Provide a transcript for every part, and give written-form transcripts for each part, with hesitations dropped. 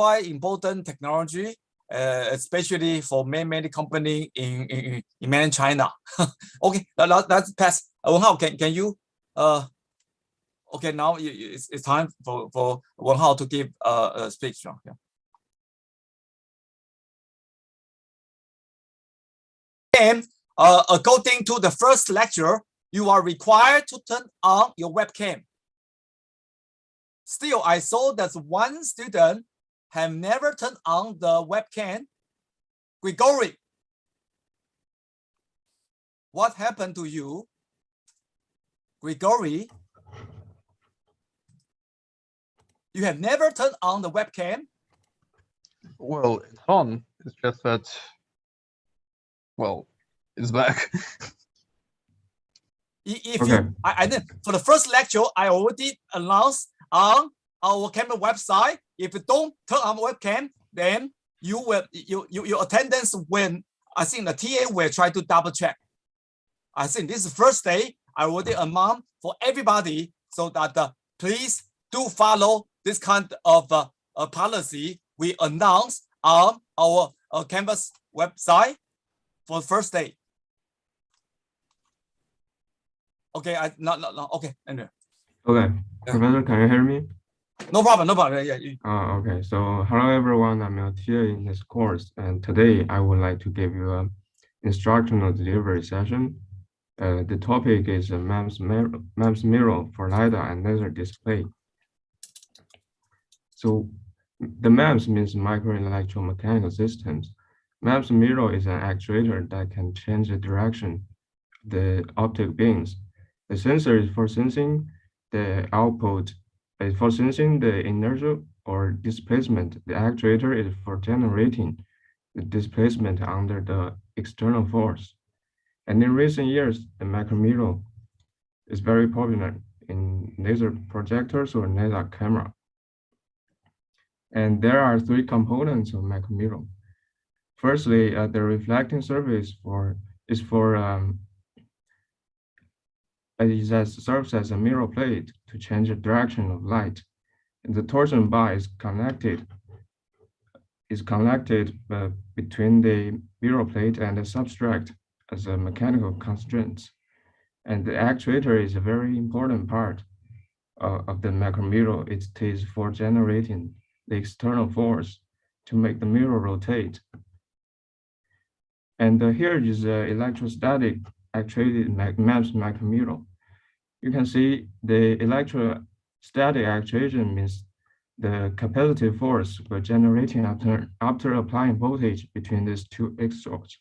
quite important technology, especially for many companies in mainland China. Okay, let's pass. Wenhao, can you? Okay, now it's time for Wenhao to give a speech. Yeah. And according to the first lecture, you are required to turn on your webcam. Still, I saw that one student have never turned on the webcam. Gregory, what happened to you? Gregory, you have never turned on the webcam? Well, it's on. It's just that, well, it's back. If Okay. I did for the first lecture, I already announced on our camera website. If you don't turn on webcam, then your attendance when I think the TA will try to double check. I think this is the first day I already announced for everybody so that please do follow this kind of policy we announced on our campus website for the first day. Okay, no. Okay, anyway. Okay, Professor, can you hear me? No problem. Yeah. Okay, so hello everyone, I'm your TA in this course, and today I would like to give you an instructional delivery session. The topic is MEMS mirror for LIDAR and laser display. So the MEMS means microelectromechanical systems. MEMS mirror is an actuator that can change the direction of the optic beams. The sensor is for sensing the output, for sensing the inertia or displacement. The actuator is for generating the displacement under the external force. And in recent years, the micromirror is very popular in laser projectors or laser camera. And there are three components of micromirror. Firstly, the reflecting surface it serves as a mirror plate to change the direction of light. And the torsion bar is connected between the mirror plate and the substrate as a mechanical constraint. And the actuator is a very important part of the micromirror. It is for generating the external force to make the mirror rotate. And here is the electrostatic actuated MEMS micromirror. You can see the electrostatic actuation means the capacitive force we're generating after applying voltage between these two electrodes.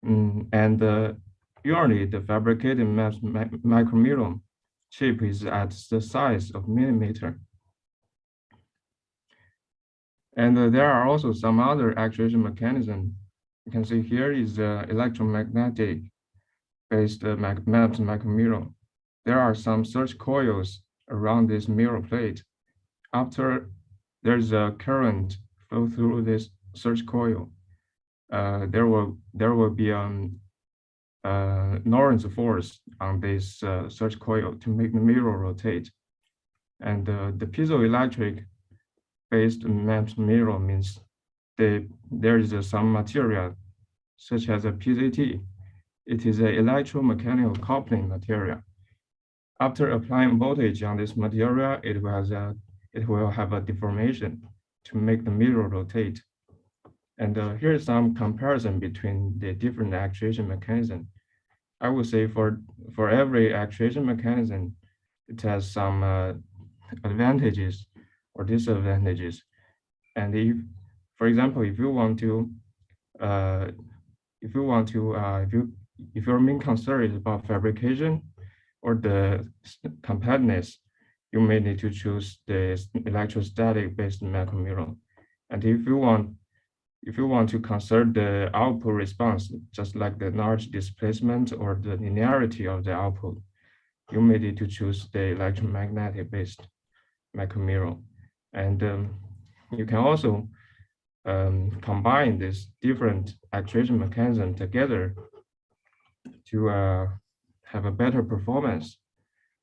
Usually the fabricated MEMS micromirror chip is at the size of millimeter. And there are also some other actuation mechanism. You can see here is the electromagnetic based MEMS micromirror. There are some search coils around this mirror plate. After there's a current flow through this search coil, there will be Lorentz force on this search coil to make the mirror rotate. And the piezoelectric based MEMS mirror means there is some material such as a PZT. It is an electromechanical coupling material. After applying voltage on this material, it will have a deformation to make the mirror rotate. And here is some comparison between the different actuation mechanisms. I would say for every actuation mechanism, it has some advantages or disadvantages. And if, for example, if your main concern is about fabrication or the compactness, you may need to choose the electrostatic based micromirror. And if you want to conserve the output response, just like the large displacement or the linearity of the output, you may need to choose the electromagnetic based micromirror. And you can also combine this different actuation mechanism together to have a better performance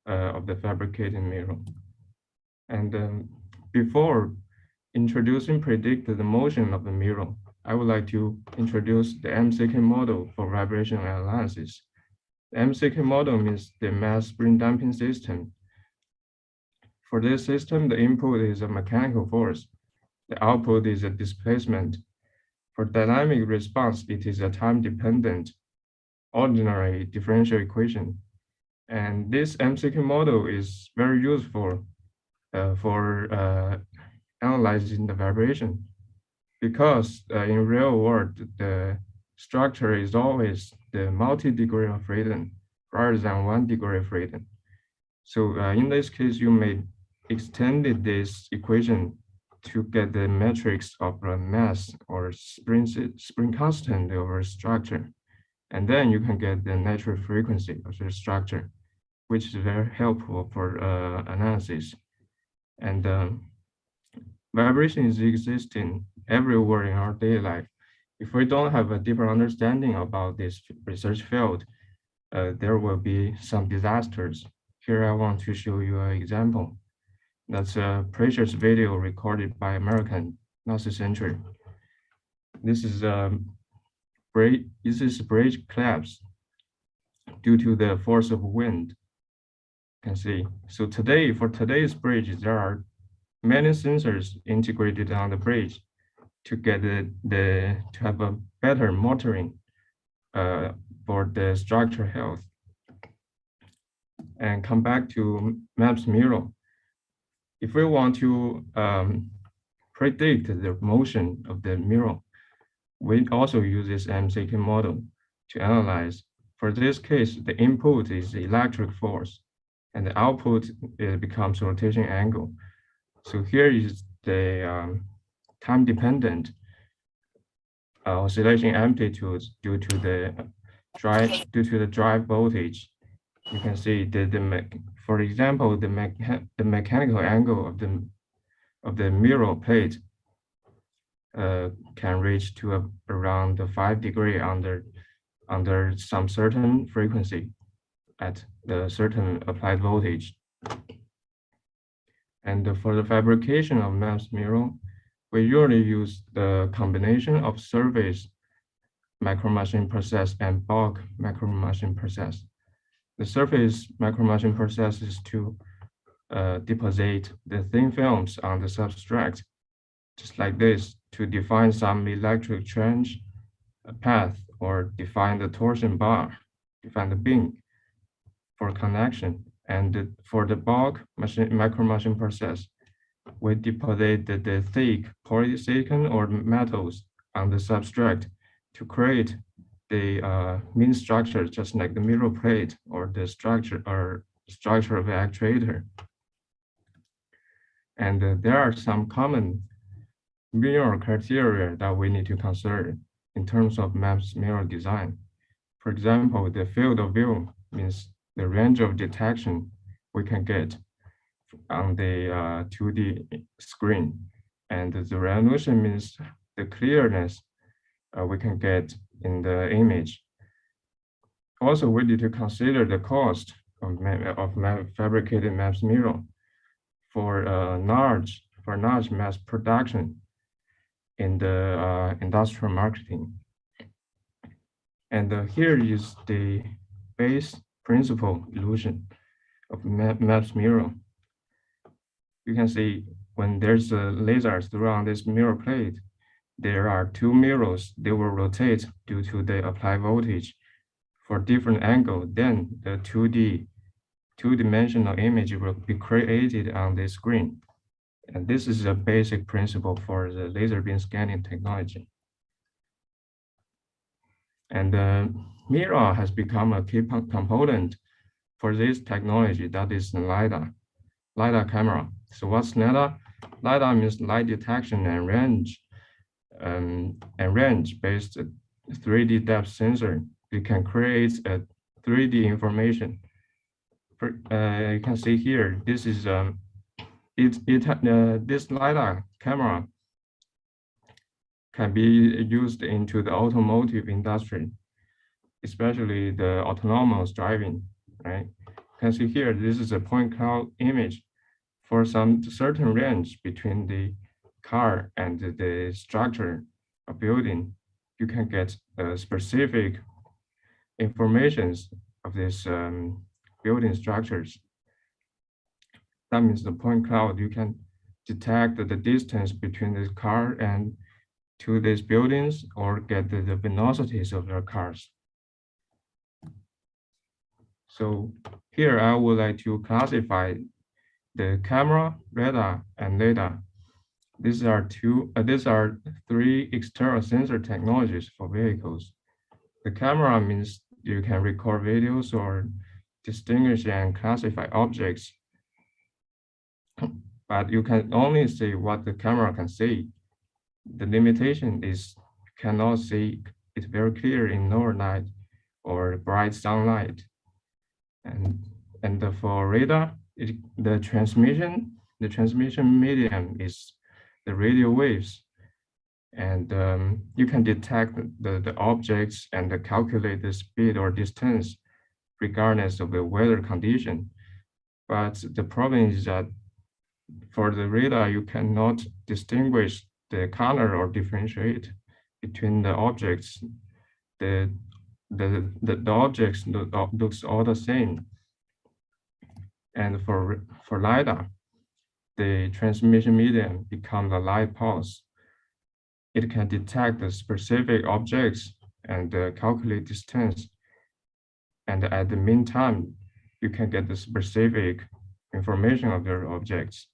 of the fabricated mirror. And before introducing predict the motion of the mirror, I would like to introduce the MCK model for vibration analysis. The MCK model means the mass spring damping system. For this system, the input is a mechanical force. The output is a displacement. For dynamic response, it is a time-dependent ordinary differential equation. And this MCK model is very useful for analyzing the vibration, because in real world, the structure is always the multi-degree of freedom rather than 1 degree of freedom. So in this case, you may extend this equation to get the matrix of a mass or spring constant over a structure. And then you can get the natural frequency of the structure, which is very helpful for analysis. And vibration is existing everywhere in our daily life. If we don't have a deeper understanding about this research field, there will be some disasters. Here I want to show you an example. That's a precious video recorded by American last century. This is bridge collapse due to the force of wind. You can see. So today, for today's bridge, there are many sensors integrated on the bridge to get to have a better monitoring for the structure health. And come back to MEMS mirror. If we want to predict the motion of the mirror, we also use this MCK model to analyze. For this case, the input is the electric force, and the output becomes rotation angle. So here is the time-dependent oscillation amplitude due to the drive voltage. You can see for example, the mechanical angle of the mirror plate can reach to around 5 degrees under some certain frequency at the certain applied voltage. And for the fabrication of MEMS mirror, we usually use the combination of surface micromachine process and bulk micromachine process. The surface micromachine process is to deposit the thin films on the substrate, just like this, to define some electric change path or define the torsion bar, define the beam for connection. And for the bulk micromachine process, we deposit the thick polysilicon or metals on the substrate to create the mean structure, just like the mirror plate or the structure of the actuator. And there are some common mirror criteria that we need to consider in terms of MEMS mirror design. For example, the field of view means the range of detection we can get on the 2D screen. And the resolution means the clearness we can get in the image. Also, we need to consider the cost of fabricated MEMS mirror for large mass production in the industrial marketing. And here is the base principle illusion of MEMS mirror. You can see when there's lasers around this mirror plate, there are two mirrors. They will rotate due to the applied voltage for different angle. Then the two-dimensional image will be created on the screen. And this is a basic principle for the laser beam scanning technology. And mirror has become a key component for this technology, that is the LIDAR camera. So what's LIDAR? LIDAR means light detection and range-based 3D depth sensor. It can create a 3D information. You can see here, this is this LIDAR camera can be used into the automotive industry, especially the autonomous driving, right? You can see here, this is a point cloud image for some certain range between the car and the structure of building, you can get specific informations of these building structures. That means the point cloud, you can detect the distance between this car and to these buildings, or get the velocities of their cars. So here I would like to classify the camera, radar, and LIDAR. These are three external sensor technologies for vehicles. The camera means you can record videos or distinguish and classify objects, but you can only see what the camera can see. The limitation is you cannot see it very clear in lower light or bright sunlight. And for radar, the transmission medium is the radio waves, and you can detect the objects and calculate the speed or distance regardless of the weather condition. But the problem is that for the radar, you cannot distinguish the color or differentiate between the objects. The objects looks all the same. And for LIDAR, the transmission medium becomes a light pulse. It can detect the specific objects and calculate distance. And at the meantime, you can get the specific information of their objects.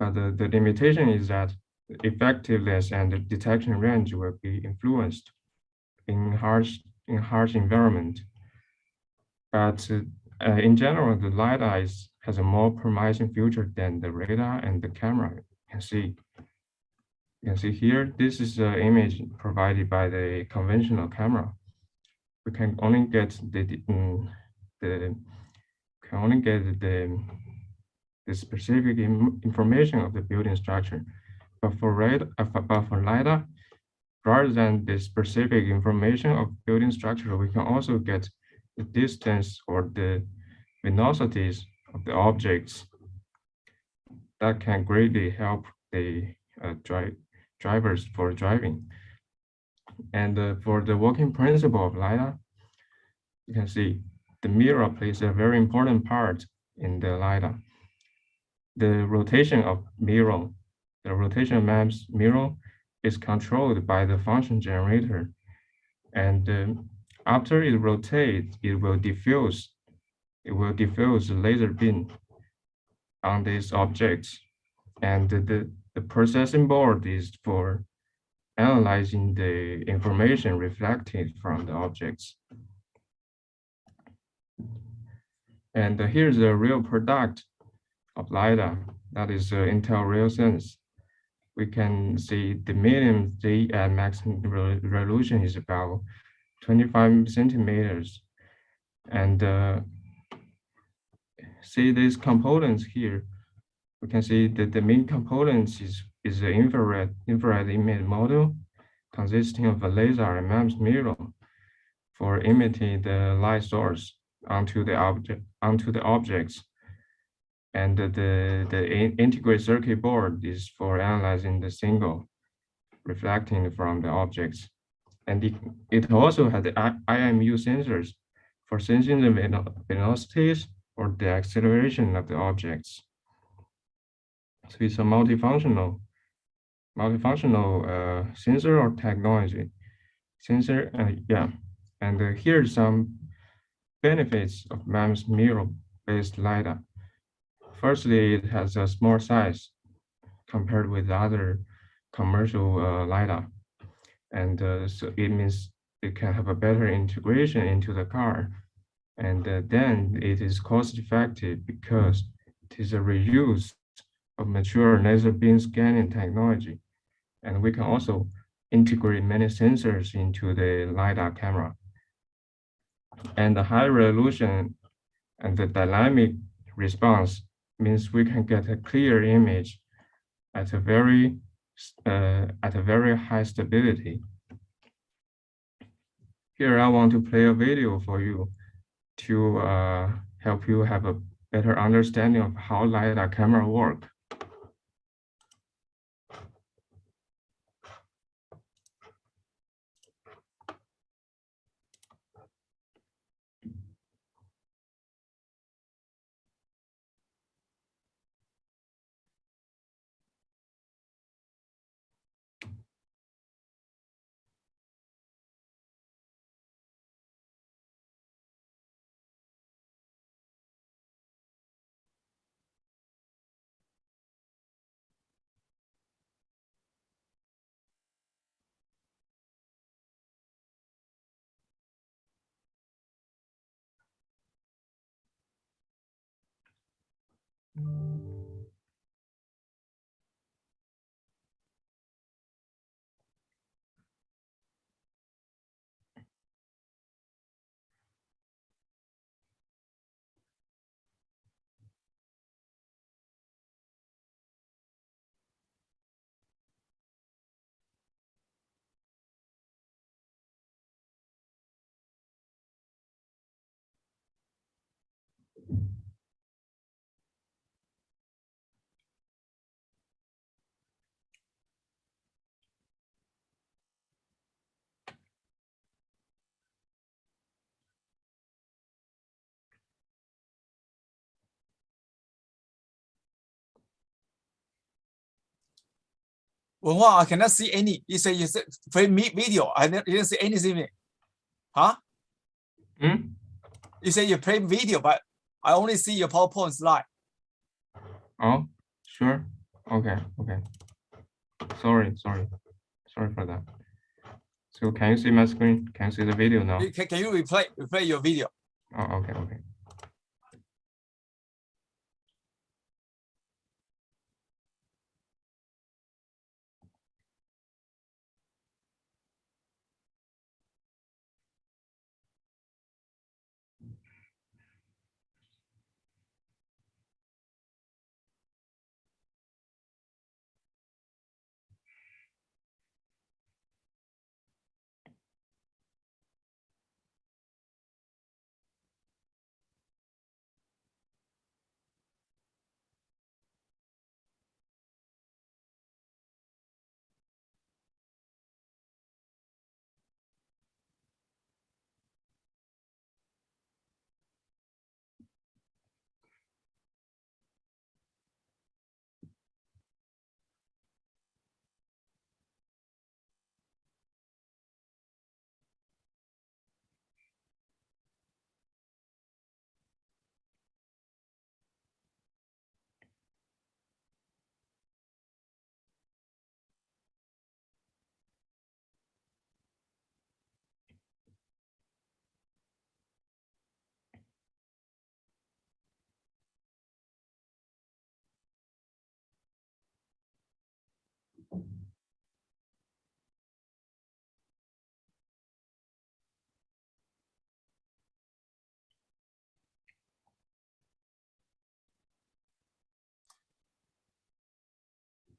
But the limitation is that the effectiveness and the detection range will be influenced in harsh environment. But in general, the LIDAR has a more promising future than the radar and the camera. You can see here, this is the image provided by the conventional camera. We can only get the specific information of the building structure. But for LIDAR, rather than the specific information of building structure, we can also get the distance or the velocities of the objects. That can greatly help the drivers for driving. And for the working principle of LIDAR, you can see the mirror plays a very important part in the LIDAR. The rotation of mirror, the rotation of MEMS mirror is controlled by the function generator. And after it rotates, it will diffuse the laser beam on these objects. And the processing board is for analyzing the information reflected from the objects. And here's the real product of LIDAR, that is Intel RealSense. We can see the medium Z at maximum resolution is about 25 centimeters. And see these components here. We can see that the main components is the infrared image module consisting of a laser and MEMS mirror for emitting the light source onto the objects. And the integrated circuit board is for analyzing the signal reflecting from the objects. And it also has the IMU sensors for sensing the velocities or the acceleration of the objects. So it's a multifunctional sensor or technology. And here are some benefits of MEMS mirror-based LIDAR. Firstly, it has a small size compared with other commercial LIDAR. And so it means it can have a better integration into the car. And then it is cost effective because it is a reuse of mature laser beam scanning technology. And we can also integrate many sensors into the LIDAR camera. And the high resolution and the dynamic response means we can get a clear image at a very high stability. Here I want to play a video for you to help you have a better understanding of how LIDAR camera work. Wenhua, I cannot see any. You say play video. I didn't see anything. Huh? Hmm? You say you play video, but I only see your PowerPoint slide. Oh, sure. Okay, okay. Sorry for that. So can you see my screen? Can you see the video now? Can you replay your video? Oh, okay, okay.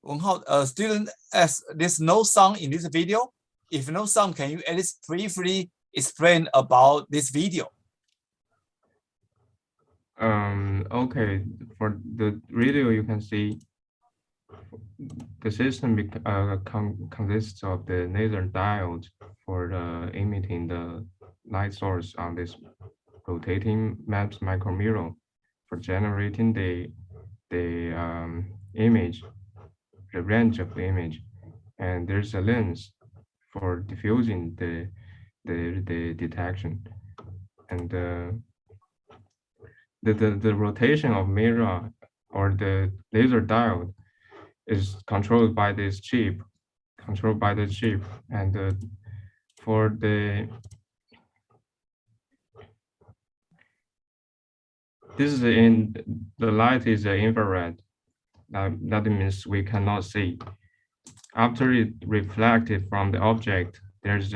文浩, student asks, there's no sound in this video. If no sound, can you at least briefly explain about this video? Okay, for the video, you can see the system consists of the laser diode for emitting the light source on this rotating MEMS micromirror for generating the image, the range of the image, and there's a lens for diffusing the detection, and the rotation of mirror or the laser diode is controlled by this chip, and for the the light is infrared. That means we cannot see. After it reflected from the object, there's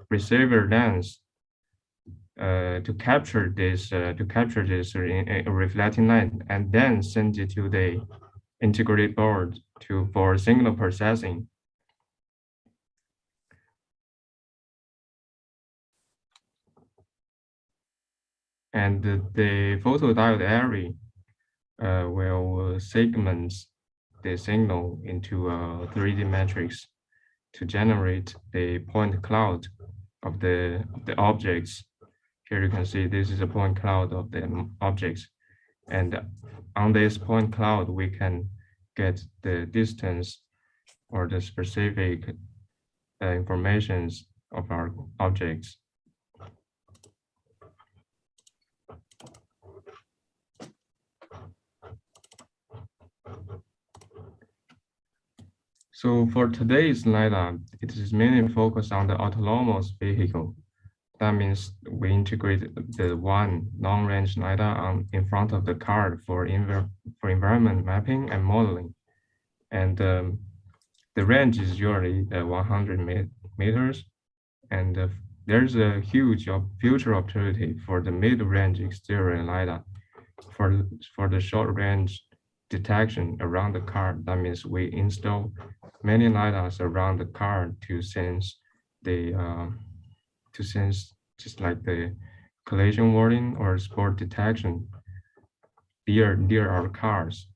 receiver lens to capture this reflecting light, and then send it to the integrated board for signal processing. And the photodiode array will segment the signal into a 3D matrix to generate the point cloud of the objects. Here you can see this is a point cloud of the objects. And on this point cloud, we can get the distance or the specific informations of our objects. So for today's LiDAR, it is mainly focused on the autonomous vehicle. That means we integrate the one long-range LiDAR in front of the car for environment mapping and modeling. And the range is usually 100 meters. And there's a huge future opportunity for the mid-range exterior LiDAR for the short-range detection around the car. That means we install many LiDARs around the car to sense just like the collision warning or sport detection near our cars.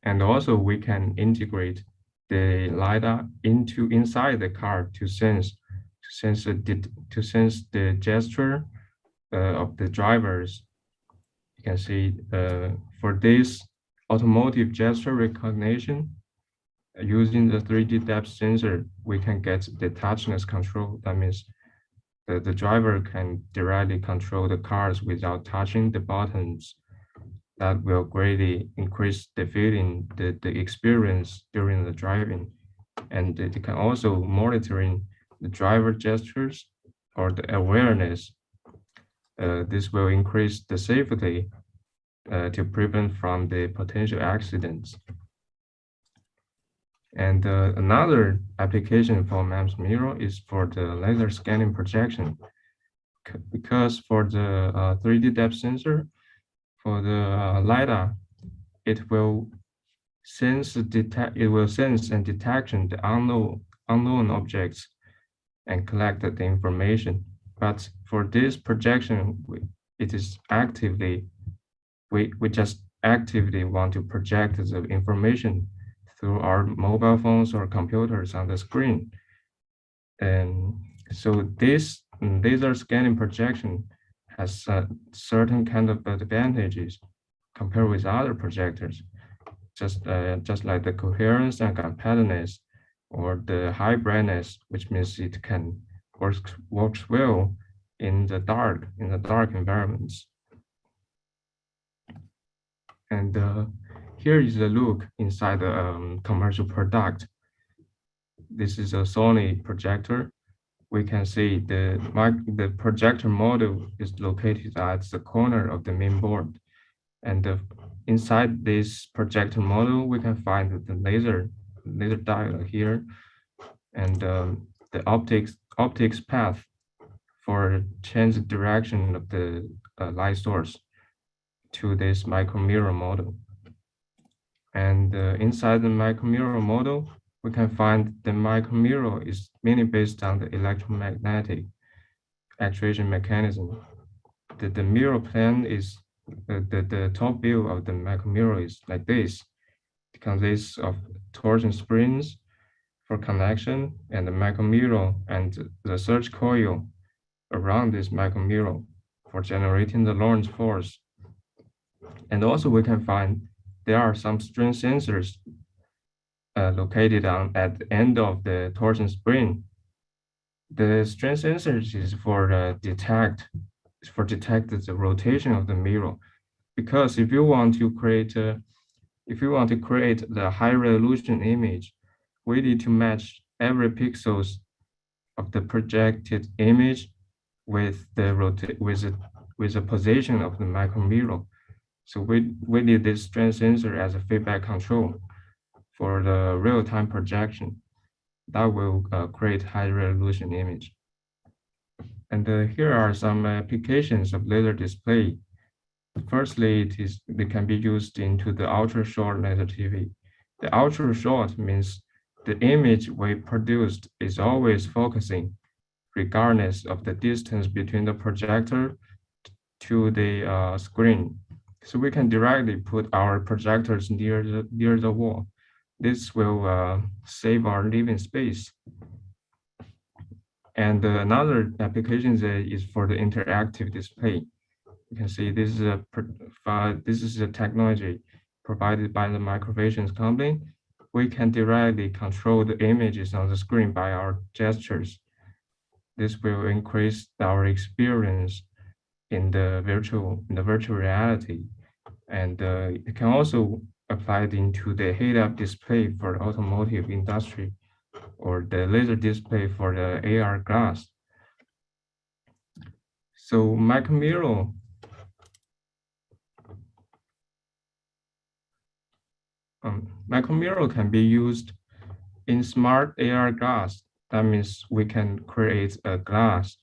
And also we can integrate the LiDAR inside the car to sense the gesture of the drivers. You can see for this automotive gesture recognition, using the 3D depth sensor, we can get the touchless control. That means the driver can directly control the cars without touching the buttons. That will greatly increase the feeling, the experience during the driving. And it can also monitoring the driver gestures or the awareness. This will increase the safety to prevent from the potential accidents. And another application for MEMS mirror is for the laser scanning projection. Because for the 3D depth sensor, for the LiDAR, it will sense and detect the unknown objects and collect the information. But for this projection, we just actively want to project the information through our mobile phones or computers on the screen. And so this laser scanning projection has certain kind of advantages compared with other projectors, just like the coherence and compactness, or the high brightness, which means it can works well in the dark environments. And here is a look inside the commercial product. This is a Sony projector. We can see the projector module is located at the corner of the main board. And inside this projector module, we can find the laser diode here, and the optics path for change the direction of the light source to this micromirror model. And inside the micromirror model, we can find the micromirror is mainly based on the electromagnetic actuation mechanism. The mirror plane is the top view of the micromirror is like this. It consists of torsion springs for connection, and the micromirror and the surge coil around this micromirror for generating the Lorentz force. And also we can find there are some strain sensors located at the end of the torsion spring. The strain sensors is for detect the rotation of the mirror, because if you want to create the high resolution image, we need to match every pixels of the projected image with the position of the micromirror. So we need this strain sensor as a feedback control for the real-time projection that will create high-resolution image. And here are some applications of laser display. Firstly, they can be used into the ultra-short laser TV. The ultra-short means the image we produced is always focusing, regardless of the distance between the projector to the screen. So we can directly put our projectors near the wall. This will save our living space. And another application is for the interactive display. You can see this is a technology provided by the Microvision's company. We can directly control the images on the screen by our gestures. This will increase our experience in the virtual reality, and it can also apply it into the head-up display for the automotive industry. or the laser display for the AR glass. So Micromirror Micromirror can be used in smart AR glass. That means we can create a glass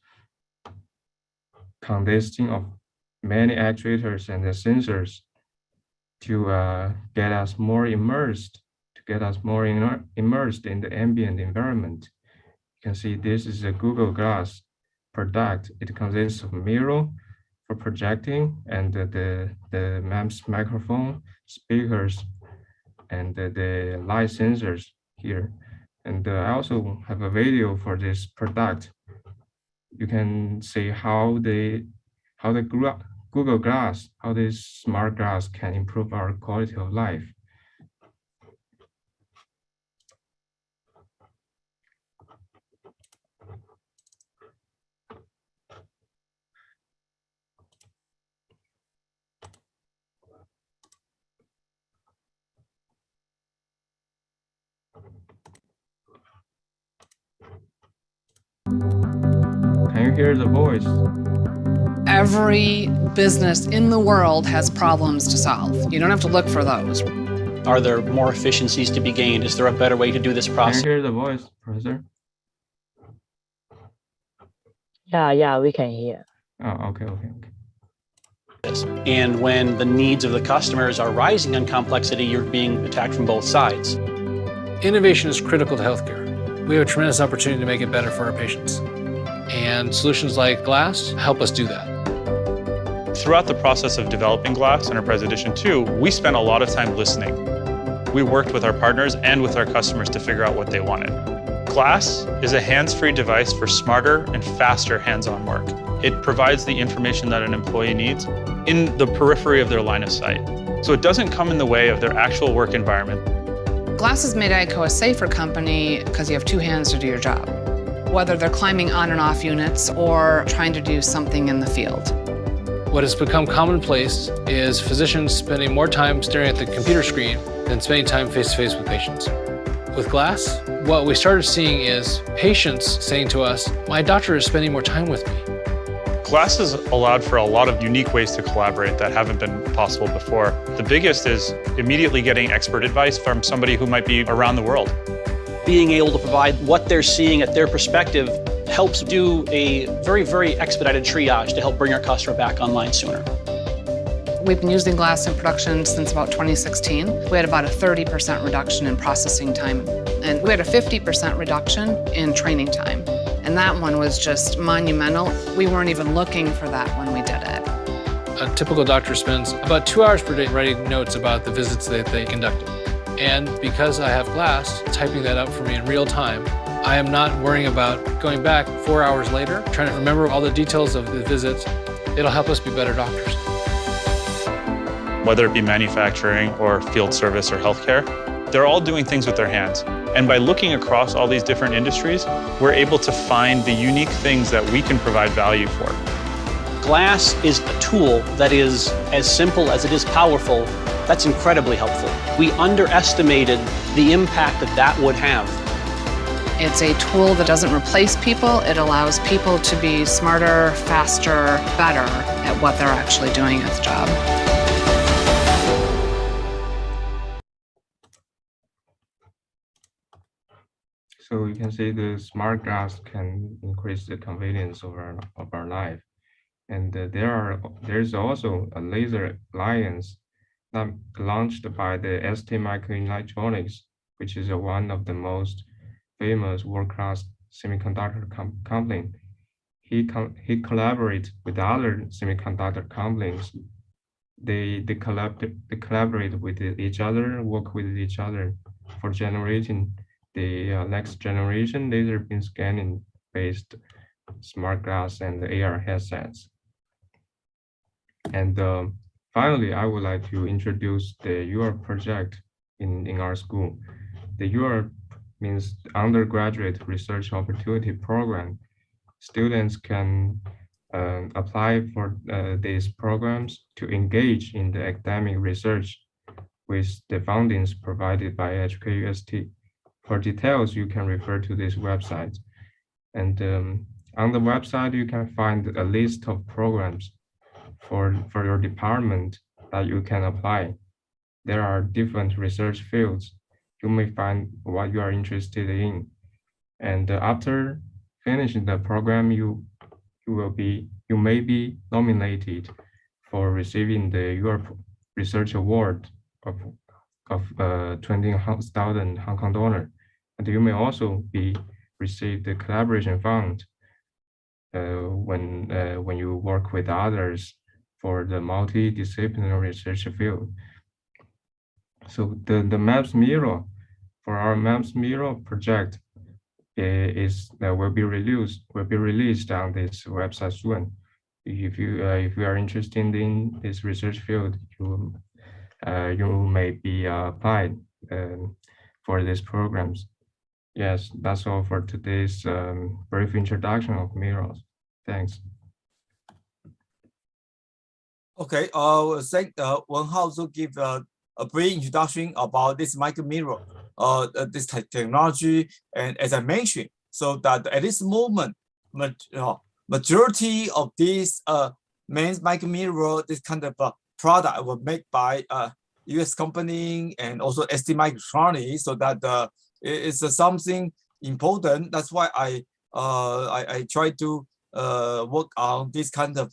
consisting of many actuators and the sensors to get us more immersed, in the ambient environment. You can see this is a Google Glass product. It consists of mirror for projecting and the MEMS microphone, speakers, and the light sensors here. And I also have a video for this product. You can see how the Google Glass, how this smart glass can improve our quality of life. Can you hear the voice? Every business in the world has problems to solve. You don't have to look for those. Are there more efficiencies to be gained? Is there a better way to do this process? Can you hear the voice, Professor? Yeah, we can hear. Oh, okay. And when the needs of the customers are rising in complexity, you're being attacked from both sides. Innovation is critical to healthcare. We have a tremendous opportunity to make it better for our patients. And solutions like glass help us do that. Throughout the process of developing Glass Enterprise Edition 2, we spent a lot of time listening. We worked with our partners and with our customers to figure out what they wanted. Glass is a hands-free device for smarter and faster hands-on work. It provides the information that an employee needs in the periphery of their line of sight. So it doesn't come in the way of their actual work environment. Glass has made ICO a safer company because you have two hands to do your job, whether they're climbing on and off units or trying to do something in the field. What has become commonplace is physicians spending more time staring at the computer screen than spending time face-to-face with patients. With Glass, what we started seeing is patients saying to us, my doctor is spending more time with me. Glass has allowed for a lot of unique ways to collaborate that haven't been possible before. The biggest is immediately getting expert advice from somebody who might be around the world. Being able to provide what they're seeing at their perspective helps do a very, very expedited triage to help bring our customer back online sooner. We've been using Glass in production since about 2016. We had about a 30% reduction in processing time, and we had a 50% reduction in training time. And that one was just monumental. We weren't even looking for that when we did it. A typical doctor spends about 2 hours per day writing notes about the visits that they conducted. And because I have Glass typing that up for me in real time, I am not worrying about going back 4 hours later, trying to remember all the details of the visits. It'll help us be better doctors. Whether it be manufacturing or field service or healthcare, they're all doing things with their hands. And by looking across all these different industries, we're able to find the unique things that we can provide value for. Glass is a tool that is as simple as it is powerful. That's incredibly helpful. We underestimated the impact that would have. It's a tool that doesn't replace people. It allows people to be smarter, faster, better at what they're actually doing at the job. So you can see the smart glass can increase the convenience of our life. And there's also a laser alliance that launched by the ST Microelectronics, which is one of the most famous world-class semiconductor company. He collaborates with other semiconductor companies. They collaborate with each other, work with each other for generating the next generation laser beam scanning based smart glass and the AR headsets. And finally, I would like to introduce the UR project in our school. The UR means Undergraduate Research Opportunity Program. Students can apply for these programs to engage in the academic research with the fundings provided by HKUST For details, you can refer to this website. And on the website, you can find a list of programs for your department that you can apply. There are different research fields. You may find what you are interested in. And after finishing the program, you may be nominated for receiving the Europe Research Award of 20,000 Hong Kong dollar. And you may also receive the collaboration fund when you work with others for the multidisciplinary research field. So the MEMS-Mirror, for our MEMS-Mirror project, will be released on this website soon. If you are interested in this research field, you may be applied for these programs. Yes, that's all for today's brief introduction of mirrors. Thanks. Okay, thank Wen Hao to give a brief introduction about this micromirror, this technology, and as I mentioned, so that at this moment, majority of these MEMS micromirror, this kind of product were made by US company and also ST Microelectronics, so that it's something important. That's why I try to work on this kind of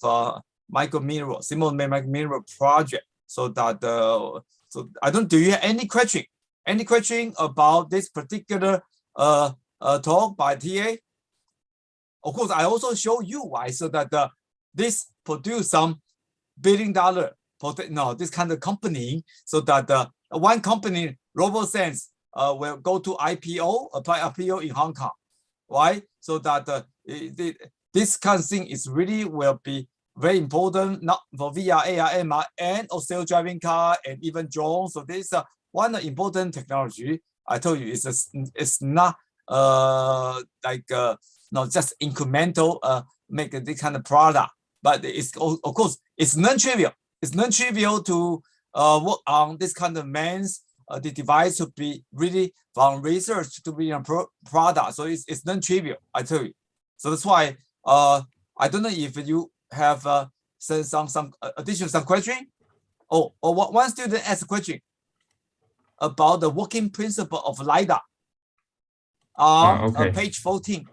micromirror, simulated micromirror project, so that so I don't. Do you have any question? Any question about this particular talk by TA? Of course, I also show you why, so that this produce some $1 billion this kind of company, so that one company, RoboSense, will go to IPO, apply IPO in Hong Kong. Why? So that this kind of thing is really will be very important, not for VR, AR, MR, and also self-driving car and even drones. So this is one important technology. I told you it's not like not just incremental make this kind of product, but it's of course it's non-trivial. It's non-trivial to work on this kind of MEMS. The device to be really from research to be a product. So it's non-trivial, I tell you. So that's why I don't know if you have some additional question. Or one student asked a question about the working principle of LIDAR on okay. Page 14.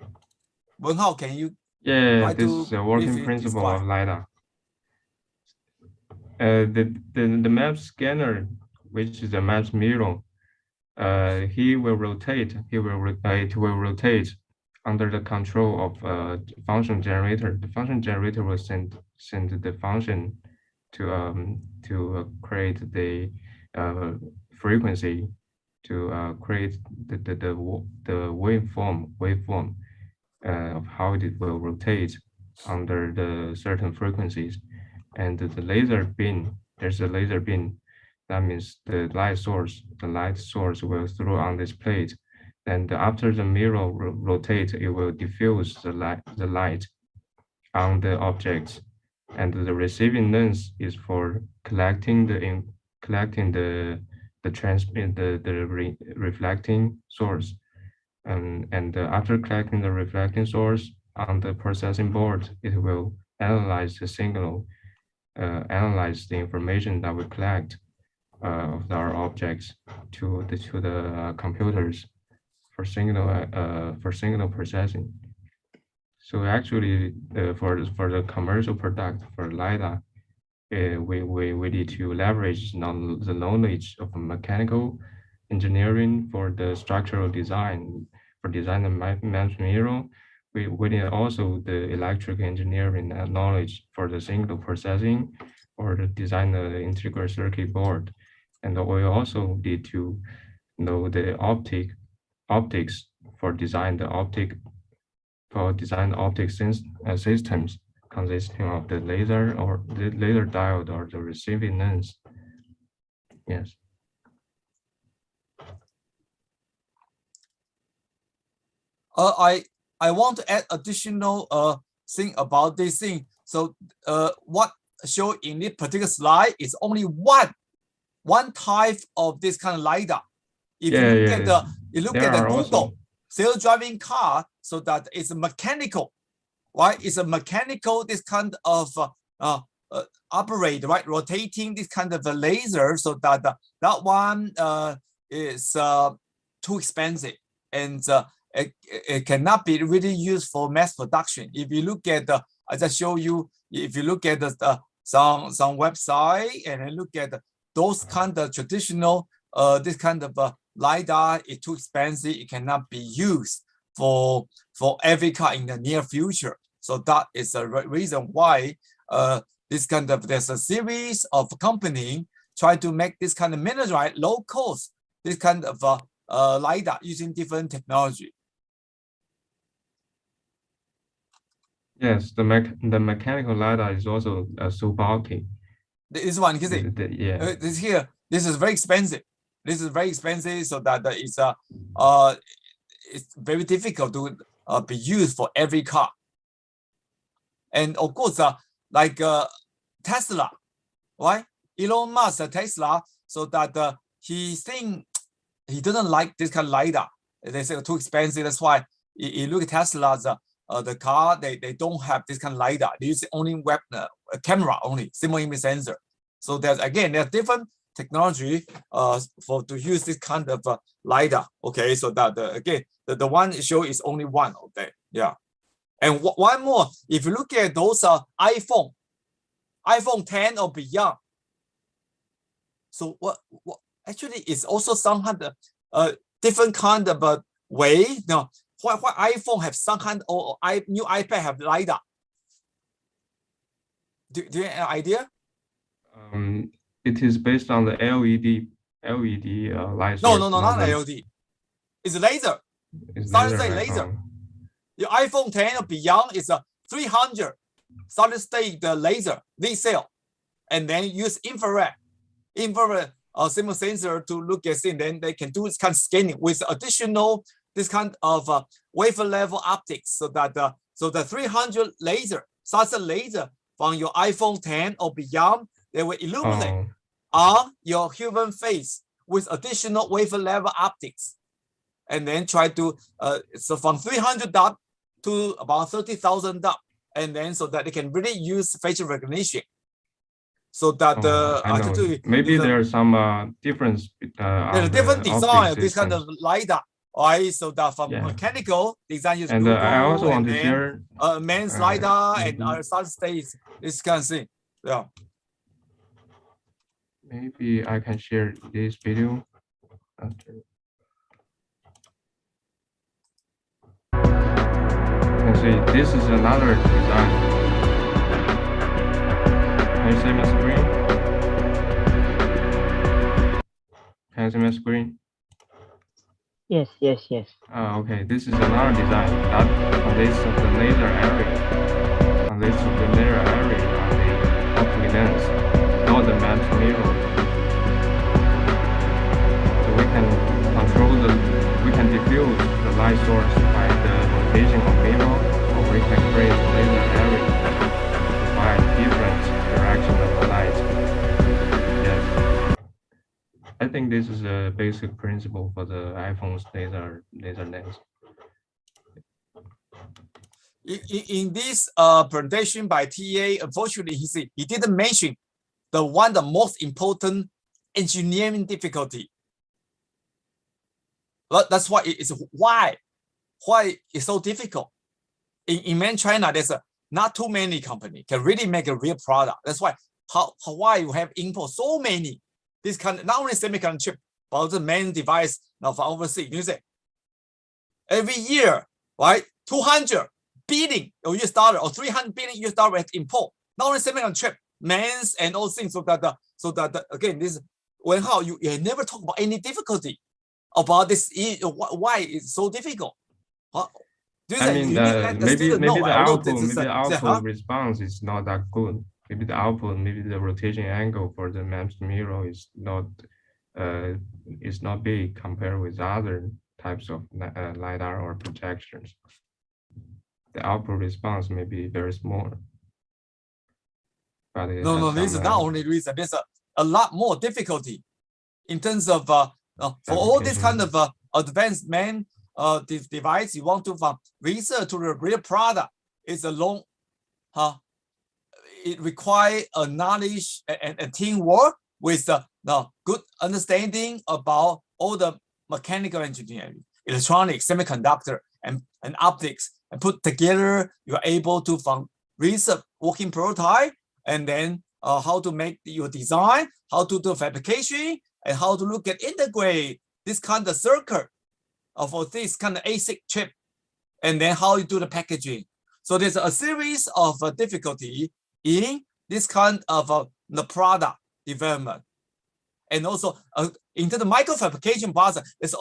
Wen Hao, can you? Yeah, this is the working principle of LIDAR. The MEMS scanner, which is a MEMS mirror, it will rotate under the control of function generator. The function generator will send the function to create the frequency, to create the waveform of how it will rotate under the certain frequencies. And the laser beam, there's a laser beam. That means the light source will throw on this plate. And after the mirror rotates, it will diffuse the light on the objects. And the receiving lens is for collecting the reflecting source. And after collecting the reflecting source on the processing board, it will analyze the signal, analyze the information that we collect of our objects to the computers for signal processing. So actually, for the commercial product for LIDAR, we need to leverage the knowledge of mechanical engineering for the structural design, for design of MEMS mirror. We need also the electrical engineering knowledge for the signal processing or the design of the integral circuit board. And we also need to know the optics for design the optic systems consisting of the laser or the laser diode or the receiving lens. Yes. I want to add additional thing about this thing. So what shown in this particular slide is only one type of this kind of LIDAR. If Yeah, you look yeah, at the you look there at the are Google also- self-driving car, so that it's mechanical, right? It's a mechanical this kind of operate, right? Rotating this kind of a laser, so that that one is too expensive, and it cannot be really used for mass production. If you look at the, I just show you, if you look at the some website and then look at those kind of traditional this kind of LIDAR is too expensive. It cannot be used for every car in the near future. So that is the reason why this kind of, there's a series of company try to make this kind of miniaturized, low cost, this kind of LIDAR using different technology. Yes, the mechanical LiDAR is also so bulky. This one, you see, Yeah. this here, this is very expensive. This is very expensive, so that it's very difficult to be used for every car. And of course, like Tesla, right? Elon Musk, Tesla, so that he think he didn't like this kind of LiDAR. They say too expensive. That's why you look at Tesla's the car, they don't have this kind of LiDAR. They use only web camera only, single image sensor. So there's different technology for to use this kind of LiDAR. Okay, so that again the one show is only one. Okay, yeah. And one more, if you look at those iPhone 10 or beyond, so what actually is also some kind of different kind of way. Now, why iPhone have some kind or new iPad have LiDAR? Do you have an idea? It is based on the LED light No, source. not LED. It's laser. Solid state laser. Your iPhone 10 or beyond is a 300 solid state laser VCell, and then use infrared simple sensor to look at things. Then they can do this kind of scanning with additional this kind of wafer level optics, so that the 300 laser, such a laser from your iPhone 10 or beyond, they will illuminate on your human face with additional wafer level optics, and then try to so from 300 dot to about 30,000 dot, and then so that they can really use facial recognition. So that maybe there's some difference. There's a different design of this kind of LiDAR. Right, so that from mechanical design is Google, I also want to share MEMS LiDAR and other solid states, this kind of thing. Yeah. Maybe I can share this video after. You can see this is another design. Can you see my screen? Can you see my screen? Yes. Okay, this is another design that consists of the laser area, on the optic lens, not the MEMS mirror. So we can diffuse the light source by the rotation of mirror, or we can create a laser area by different direction of the light. Yes. I think this is a basic principle for the iPhone's laser lens. In this presentation by TA, unfortunately, he didn't mention the most important engineering difficulty. That's why it's why it's so difficult. In mainland China, there's not too many companies can really make a real product. That's why why you have import so many. This kind, not only semiconductor chip, but also the main device now for overseas. You say every year, right? 200 billion US dollar or 300 billion US dollar at import. Not only semiconductor chip, MEMS and all things. So that again, this when how you never talk about any difficulty about this. Why it's so difficult? I mean, maybe the output response is not that good. Maybe the output, maybe the rotation angle for the MEMS mirror is not big compared with other types of LiDAR or projections. The output response may be very small. But no, this is not only reason. There's a lot more difficulty in terms of for all this kind of advanced device, you want to from research to the real product, it's a long, it requires a knowledge and teamwork with good understanding about all the mechanical engineering, electronics, semiconductor, and optics, and put together, you're able to from research working prototype, and then how to make your design, how to do fabrication, and how to look at integrate this kind of circuit for this kind of ASIC chip, and then how you do the packaging. So there's a series of difficulty in this kind of the product development. And also into the microfabrication process, it's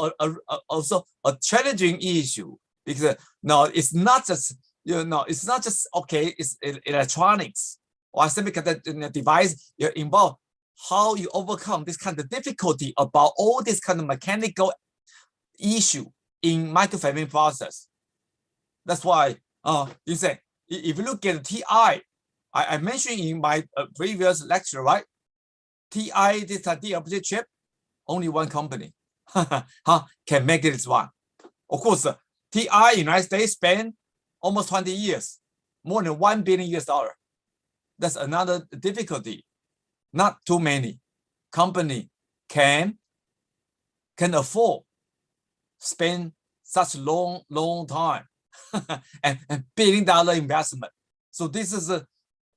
also a challenging issue, because no, it's not just, it's not just, okay, it's electronics or semiconductor device, you're involved. How you overcome this kind of difficulty about all this kind of mechanical issue in microfabrication process. That's why you say, if you look at TI, I mentioned in my previous lecture, right? TI, this DLP chip, only one company can make this one. Of course, TI United States spent almost 20 years, more than $1 billion. That's another difficulty. Not too many company can afford spend such long time and $1 billion investment. So this is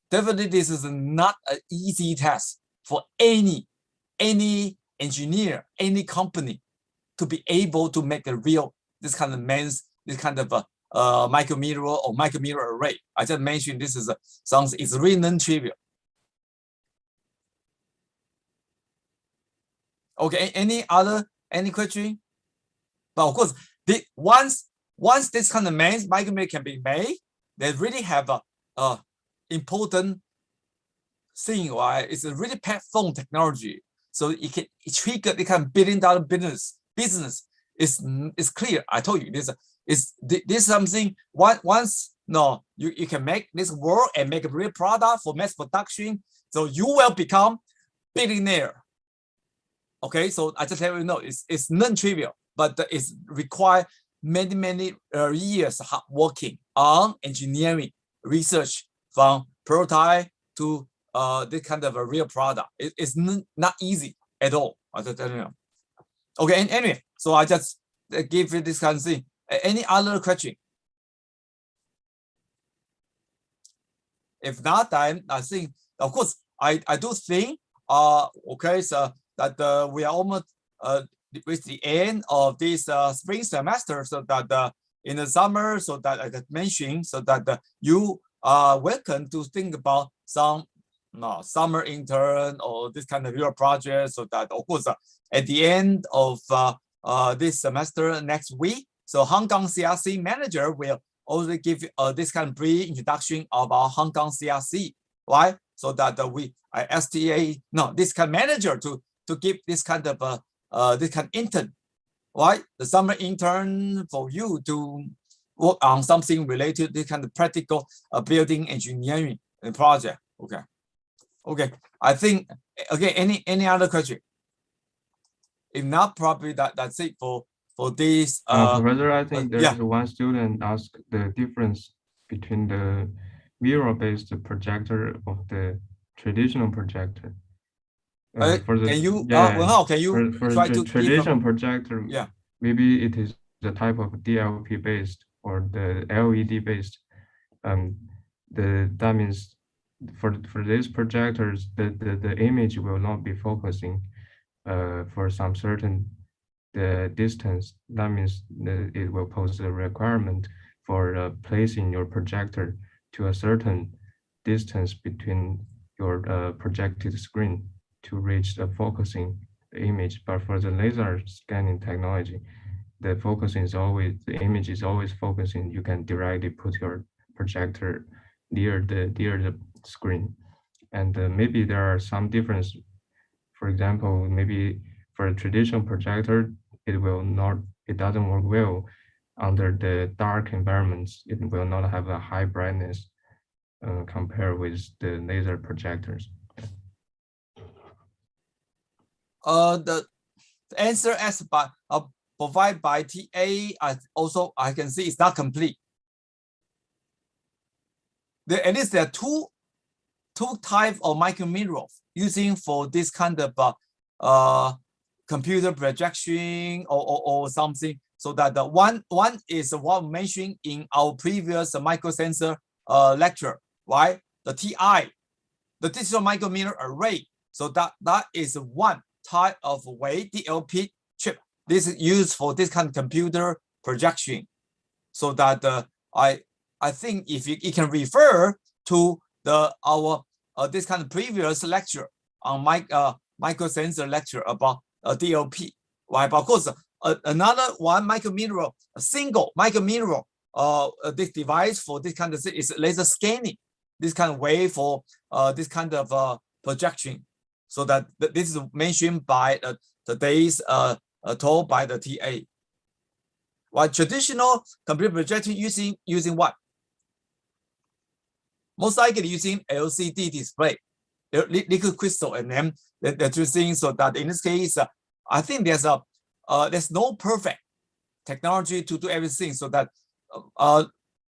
definitely this is not an easy task for any engineer, any company to be able to make a real this kind of MEMS, this kind of micromirror or micromirror array. I just mentioned this is sounds it's really non-trivial. Okay, any question? But of course, once this kind of MEMS micromirror can be made, they really have a important thing, right? It's a really platform technology, so it can trigger the kind of $1 billion business. Is clear. I told you this is something. Once you can make this work and make a real product for mass production, so you will become billionaire. Okay, so I just tell you, it's non-trivial, but it's require many years hard working on engineering research from prototype to this kind of a real product. It's not easy at all. I just tell you. Okay, and anyway, so I just give you this kind of thing. Any other question? If not, then I think, of course, I do think, okay, so that we are almost with the end of this spring semester, so that in the summer, so that I just mentioned, so that you are welcome to think about some summer intern or this kind of your project, so that of course at the end of this semester next week, so Hong Kong CRC manager will also give this kind of brief introduction of our Hong Kong CRC, right? So that this kind of manager to give this kind of this kind of intern, right? The summer intern for you to work on something related to this kind of practical building engineering project. Okay. I think any other question? If not, probably that's it for this. Professor, I think there's one student asked the difference between the mirror-based projector of the traditional projector. For the, can you for try the to traditional projector? Yeah. Maybe it is the type of DLP based or the LED based. That means for these projectors, the image will not be focusing for some certain distance. That means it will pose a requirement for placing your projector to a certain distance between your projected screen to reach the focusing image. But for the laser scanning technology, the focusing is always, the image is always focusing. You can directly put your projector near the screen, and maybe there are some difference. For example, maybe for a traditional projector, it doesn't work well under the dark environments. It will not have a high brightness compared with the laser projectors. The The answer as by provided by TA also I can see it's not complete. At least there are two types of micromirror using for this kind of computer projection or something. So that the one is what mentioned in our previous microsensor lecture, right? The TI, the digital micromirror array. So that is one type of way DLP chip. This is used for this kind of computer projection. So that I think if you can refer to our this kind of previous lecture on microsensor lecture about DLP, right? But of course, another one micromirror, a single micromirror, this device for this kind of thing is laser scanning. This kind of way for this kind of projection. So that this is mentioned by today's talk by the TA. While traditional computer projection using what? Most likely using LCD display, liquid crystal, and then the two things. So that in this case, I think there's no perfect technology to do everything. So that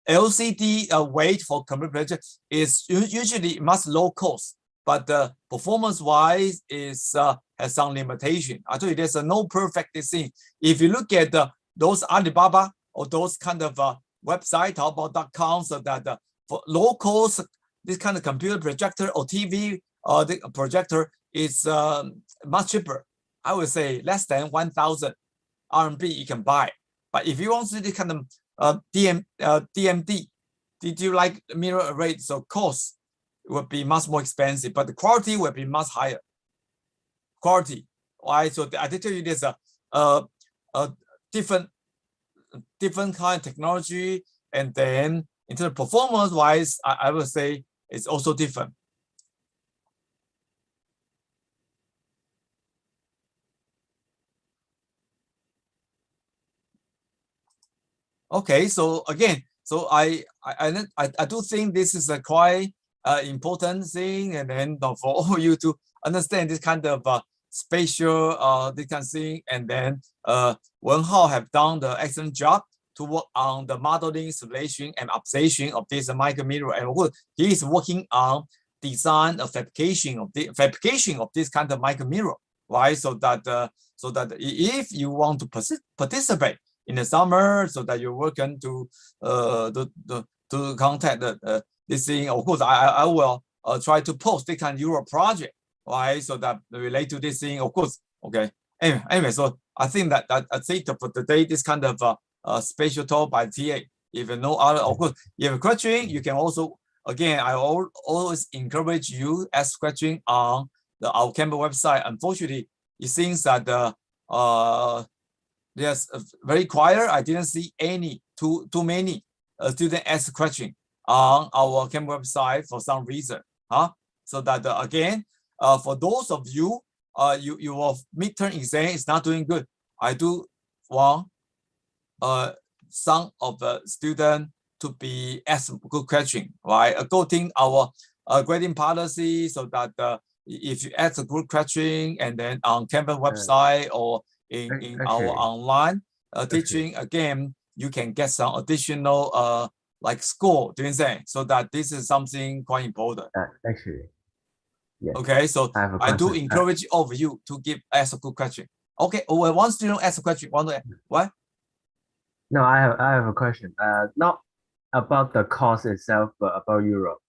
LCD weight for computer projection is usually much low cost, but performance-wise is has some limitation. I told you there's no perfect thing. If you look at those Alibaba or those kind of website, Taobao.com, so that for low cost, this kind of computer projector or TV the projector is much cheaper. I would say less than 1,000 RMB you can buy. But if you want to do this kind of DMD, did you like mirror array? So cost will be much more expensive, but the quality will be much higher. Quality, right? So I did tell you there's a different kind of technology, and then in terms of performance-wise, I would say it's also different. Okay, so again, so I do think this is a quite important thing, and then for all you to understand this kind of spatial this kind of thing, and then Wen Hao have done the excellent job to work on the modeling, simulation, and observation of this micromirror, and he is working on design of fabrication of this kind of micromirror, right? So that if you want to participate in the summer, so that you're working to contact this thing. Of course, I will try to post this kind of Euro project, right? So that relate to this thing, of course. Okay. Anyway, so I think that that's it for today. This kind of special talk by TA. If you know other, of course, if you have a question, you can also, again, I always encourage you ask question on our campus website. Unfortunately, it seems that there's very quiet. I didn't see any too many students ask question on our campus website for some reason. So that again, for those of you, your midterm exam is not doing good. I do want some of the students to be asked good question, right? According our grading policy, so that if you ask a good question and then on campus website or in our online teaching, again, you can get some additional like score doing that. So that this is something quite important. Actually, yes. Okay, so I do encourage all of you to ask a good question. Okay, one student ask a question. What? No, I have a question. Not about the course itself, but about Europe,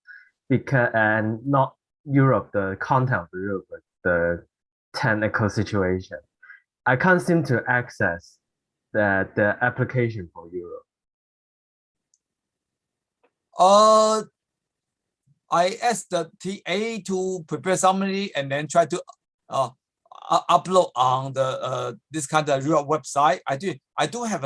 and not Europe, the content of Europe, but the technical situation. I can't seem to access the application for Europe. I asked the TA to prepare summary and then try to upload on the this kind of Europe website. I do have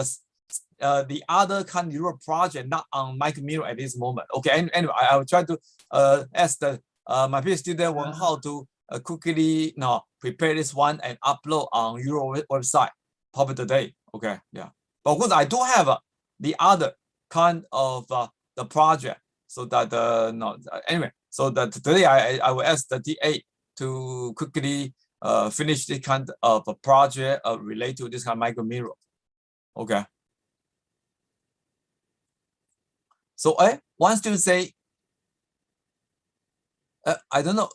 the other kind of Europe project, not on Micromirror at this moment. Okay, anyway, I will try to ask my PhD student Wen Hao to quickly prepare this one and upload on Euro website probably today. Okay, yeah. But of course, I do have the other kind of the project. So that anyway, so that today I will ask the TA to quickly finish this kind of a project related to this kind of micromirror. Okay. So one student say, I don't know.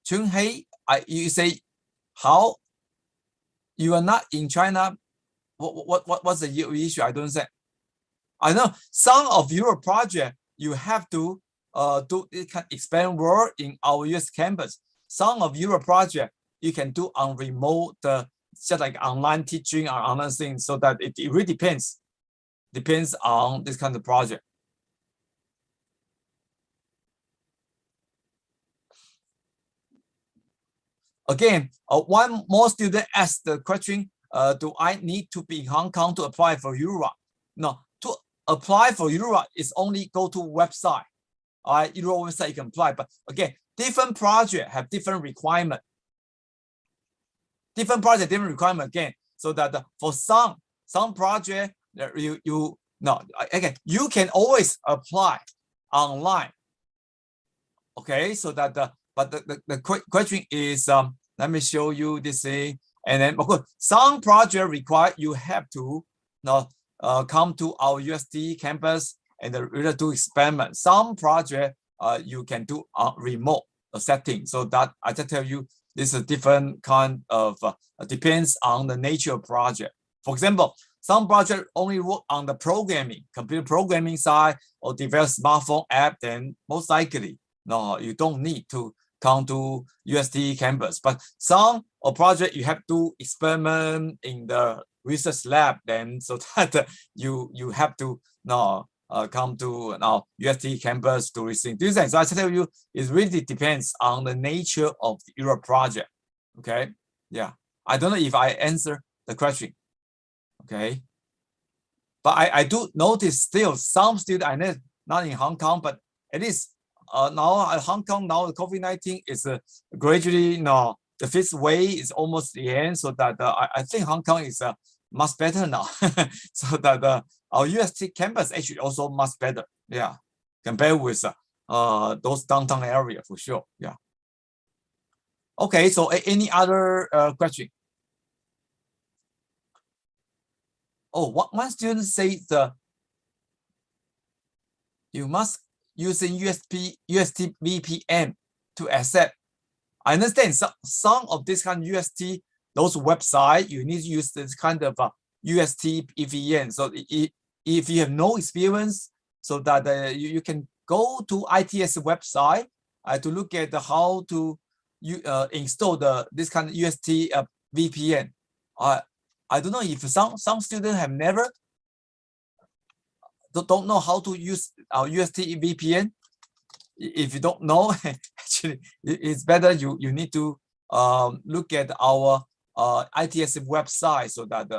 Chun Hei, you say how you are not in China. What's the issue? I don't say. I know some of your project you have to do it can expand work in our US campus. Some of your project you can do on remote, just like online teaching or online things. So that it really depends on this kind of project. Again, one more student asked the question, do I need to be in Hong Kong to apply for Europe? No, to apply for Europe is only go to website. Euro website you can apply, but again, different project have different requirement. Different again, so that for some project you can always apply online. Okay, so that but the question is, let me show you this thing. And then, of course, some project require you have to come to our UST campus and really do experiment. Some project you can do remote setting. So that I just tell you, this is a different kind of depends on the nature of project. For example, some project only work on the programming, computer programming side, or develop smartphone app. Then most likely, no, you don't need to come to UST campus. But some project you have to experiment in the research lab. Then so that you have to come to UST campus to receive these things. So I tell you, it really depends on the nature of your project. Okay, yeah. I don't know if I answer the question. Okay, but I do notice still some students I know not in Hong Kong, but at least now Hong Kong now COVID-19 is gradually the fifth wave is almost the end. So that I think Hong Kong is much better now. So that our UST campus actually also much better, yeah, compared with those downtown area for sure, yeah. Okay, so any other question? Oh, one student says you must using UST VPN to accept. I understand some of this kind of UST, those website, you need to use this kind of UST VPN. So if you have no experience, so that you can go to ITS website to look at how to install this kind of UST VPN. I don't know if some students have never don't know how to use our UST VPN. If you don't know, actually, it's better you need to look at our ITS website, so that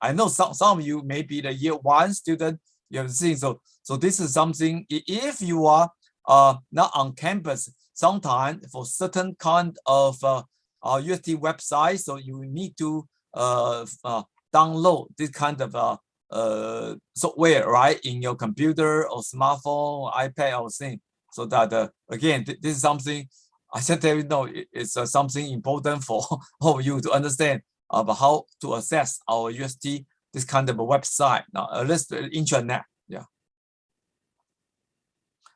I know some of you may be the year one student you have seen. So this is something, if you are not on campus, sometimes for certain kind of UST website, so you need to download this kind of software, right, in your computer or smartphone or iPad or thing. So that again, this is something I should tell you, no, it's something important for all of you to understand about how to access our UST, this kind of a website, now at least the intranet. Yeah.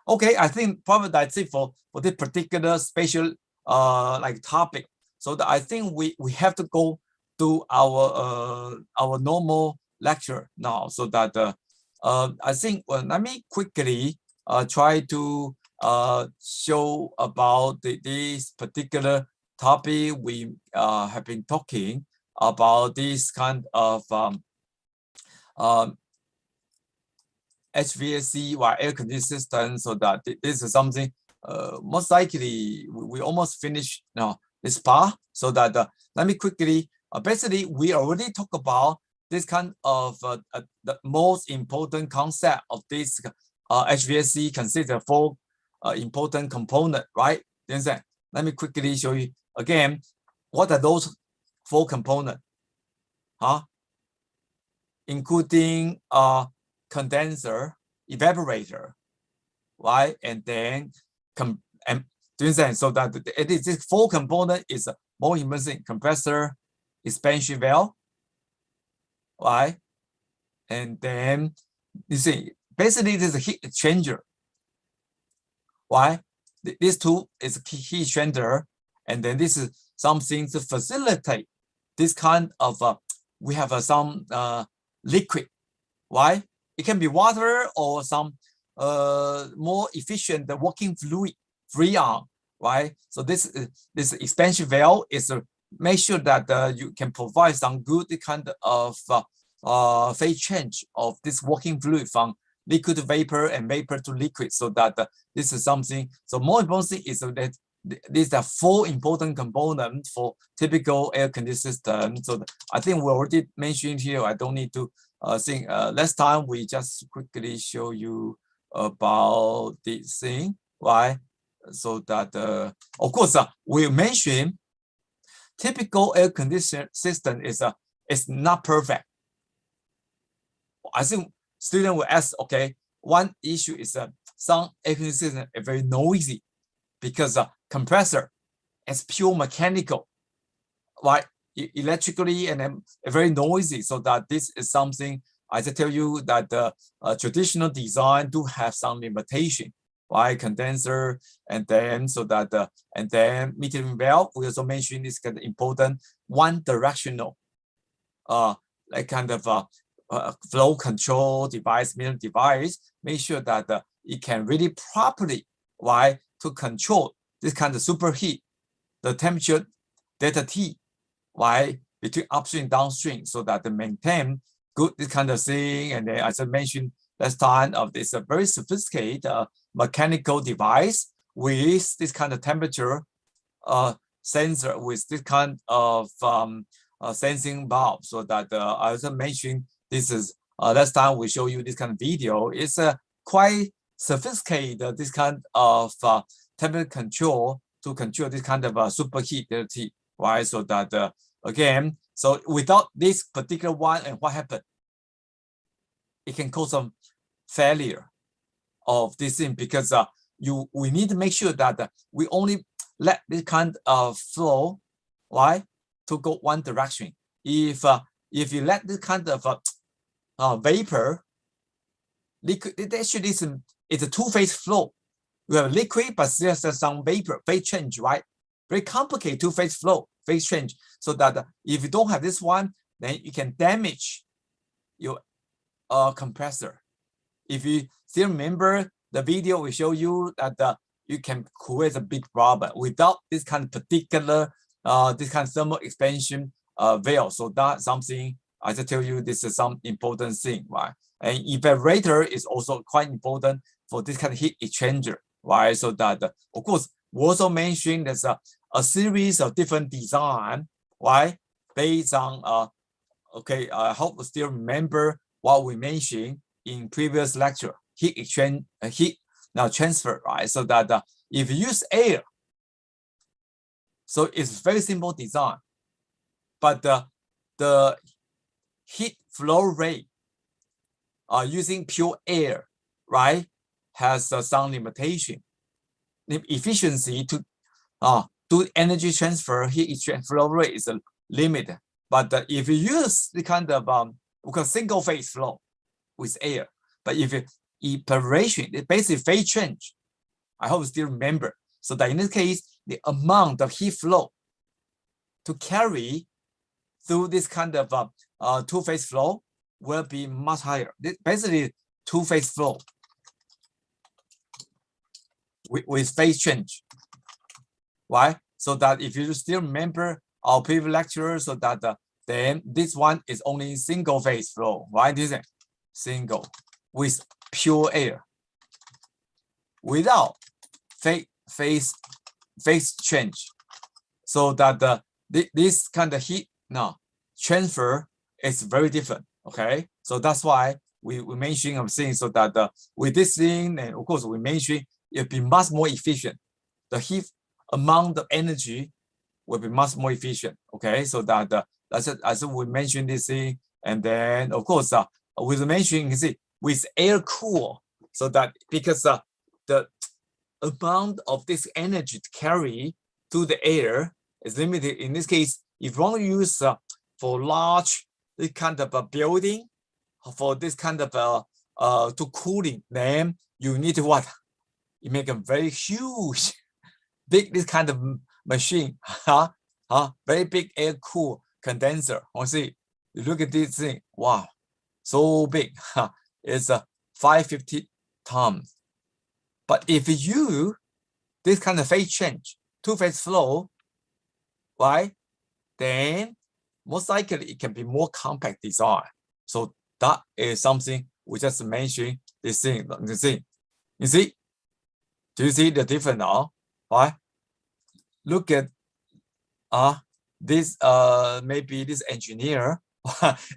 Okay, I think probably that's it for this particular special like topic. So that I think we have to go to our normal lecture now. So that I think let me quickly try to show about this particular topic. We have been talking about this kind of HVAC or air conditioning system. So that this is something most likely we almost finished this part. So that let me quickly basically we already talked about this kind of the most important concept of this HVAC consider 4 important components, right? Then let me quickly show you again what are those 4 components, including condenser, evaporator, right? And then Do you understand? So that it is this four component is more important: compressor, expansion valve, right? And then you see, basically this is a heat exchanger. Why? These two is a heat exchanger, and then this is something to facilitate this kind of we have some liquid. Why? It can be water or some more efficient working fluid, freon, right? So this expansion valve is make sure that you can provide some good kind of phase change of this working fluid from liquid to vapor and vapor to liquid, so that this is something. So more important thing is that these are four important components for typical air conditioning system. So I think we already mentioned here. I don't need to think. Last time we just quickly show you about this thing, right? So that of course we mentioned typical air conditioning system is not perfect. I think students will ask, okay, one issue is some air conditioning system is very noisy because compressor is pure mechanical, right? Electrically and then very noisy. So that this is something I just tell you that the traditional design do have some limitation, right? Condenser, and then so that and then metering valve. We also mentioned this kind of important one directional, like kind of flow control device, metering device. Make sure that it can really properly, right, to control this kind of superheat, the temperature delta T, right, between upstream and downstream, so that they maintain good this kind of thing. And then as I mentioned last time, of this very sophisticated mechanical device with this kind of temperature sensor, with this kind of sensing valve, so that I also mentioned this is last time we show you this kind of video. It's quite sophisticated this kind of temperature control to control this kind of superheat delta T, right? So that again, so without this particular one, and what happened? It can cause some failure of this thing, because we need to make sure that we only let this kind of flow, right, to go one direction. If you let this kind of vapor, liquid, it actually it's a two-phase flow. You have liquid, but there's some vapor, phase change, right? Very complicated two-phase flow, phase change. So that if you don't have this one, then you can damage your compressor. If you still remember the video, we show you that you can create a big problem without this kind of particular this kind of thermal expansion valve. So that's something I just tell you, this is some important thing, right? And evaporator is also quite important for this kind of heat exchanger, right? So that of course we also mentioned there's a series of different design, right? Based on okay, I hope you still remember what we mentioned in previous lecture, heat exchange, heat transfer, right? So that if you use air, so it's very simple design, but the heat flow rate using pure air, right, has some limitation. The efficiency to do energy transfer, heat exchange flow rate is limited. But if you use the kind of single phase flow with air, but if evaporation, the basic phase change, I hope you still remember. So that in this case, the amount of heat flow to carry through this kind of two-phase flow will be much higher. Basically, two-phase flow with phase change, right? So that if you still remember our previous lecture, so that then this one is only single phase flow, right? This is single with pure air without phase change. So that this kind of heat transfer is very different. Okay, so that's why we mentioned of things, so that with this thing, and of course we mentioned it'll be much more efficient. The heat amount of energy will be much more efficient. Okay, so that as we mentioned this thing, and then of course with mentioning, you see, with air cool, so that because amount of this energy to carry to the air is limited. In this case, if you want to use for large this kind of a building, for this kind of to cooling, then you need to what? You make a very huge, big this kind of machine, very big air cool condenser. See, you look at this thing, wow, so big. It's 550 tons. But if you this kind of phase change, two-phase flow, right? Then most likely it can be more compact design. So that is something we just mentioned. This thing, you see? Do you see the difference now? Right? Look at this maybe this engineer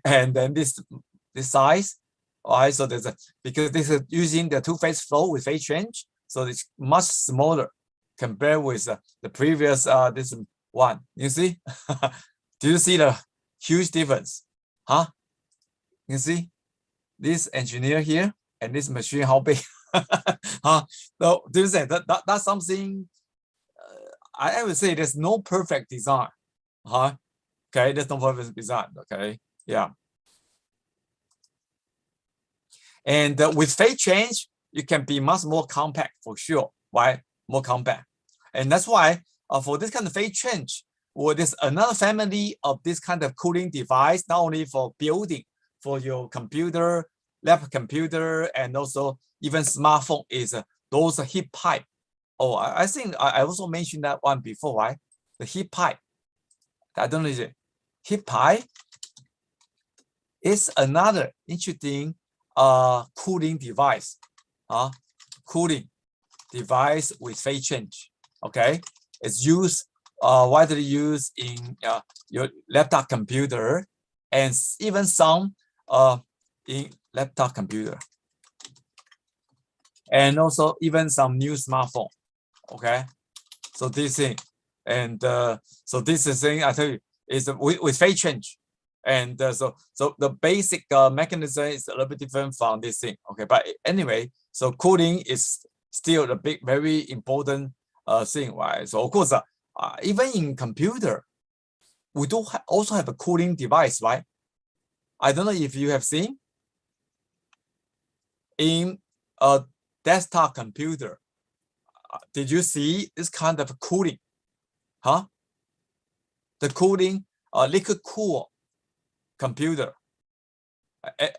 and then this size. All right, so there's because this is using the two-phase flow with phase change, so it's much smaller compared with the previous this one. You see? Do you see the huge difference? You see this engineer here and this machine how big? So do you say that's something? I would say there's no perfect design. Okay, there's no perfect design. Okay, yeah. And with phase change, you can be much more compact for sure, right? More compact. And that's why for this kind of phase change, or there's another family of this kind of cooling device, not only for building, for your computer, laptop computer, and also even smartphone is those heat pipe. Oh, I think I also mentioned that one before, right? The heat pipe. I don't know, is it? Heat pipe is another interesting cooling device, cooling device with phase change. Okay, it's used widely used in your laptop computer and even some in laptop computer, and also even some new smartphone. Okay, so this thing and so this is thing I tell you is with phase change. And so the basic mechanism is a little bit different from this thing. Okay, but anyway, so cooling is still a big, very important thing, right? So of course, even in computer, we do also have a cooling device, right? I don't know if you have seen in a desktop computer. Did you see this kind of cooling? The cooling, liquid cool computer.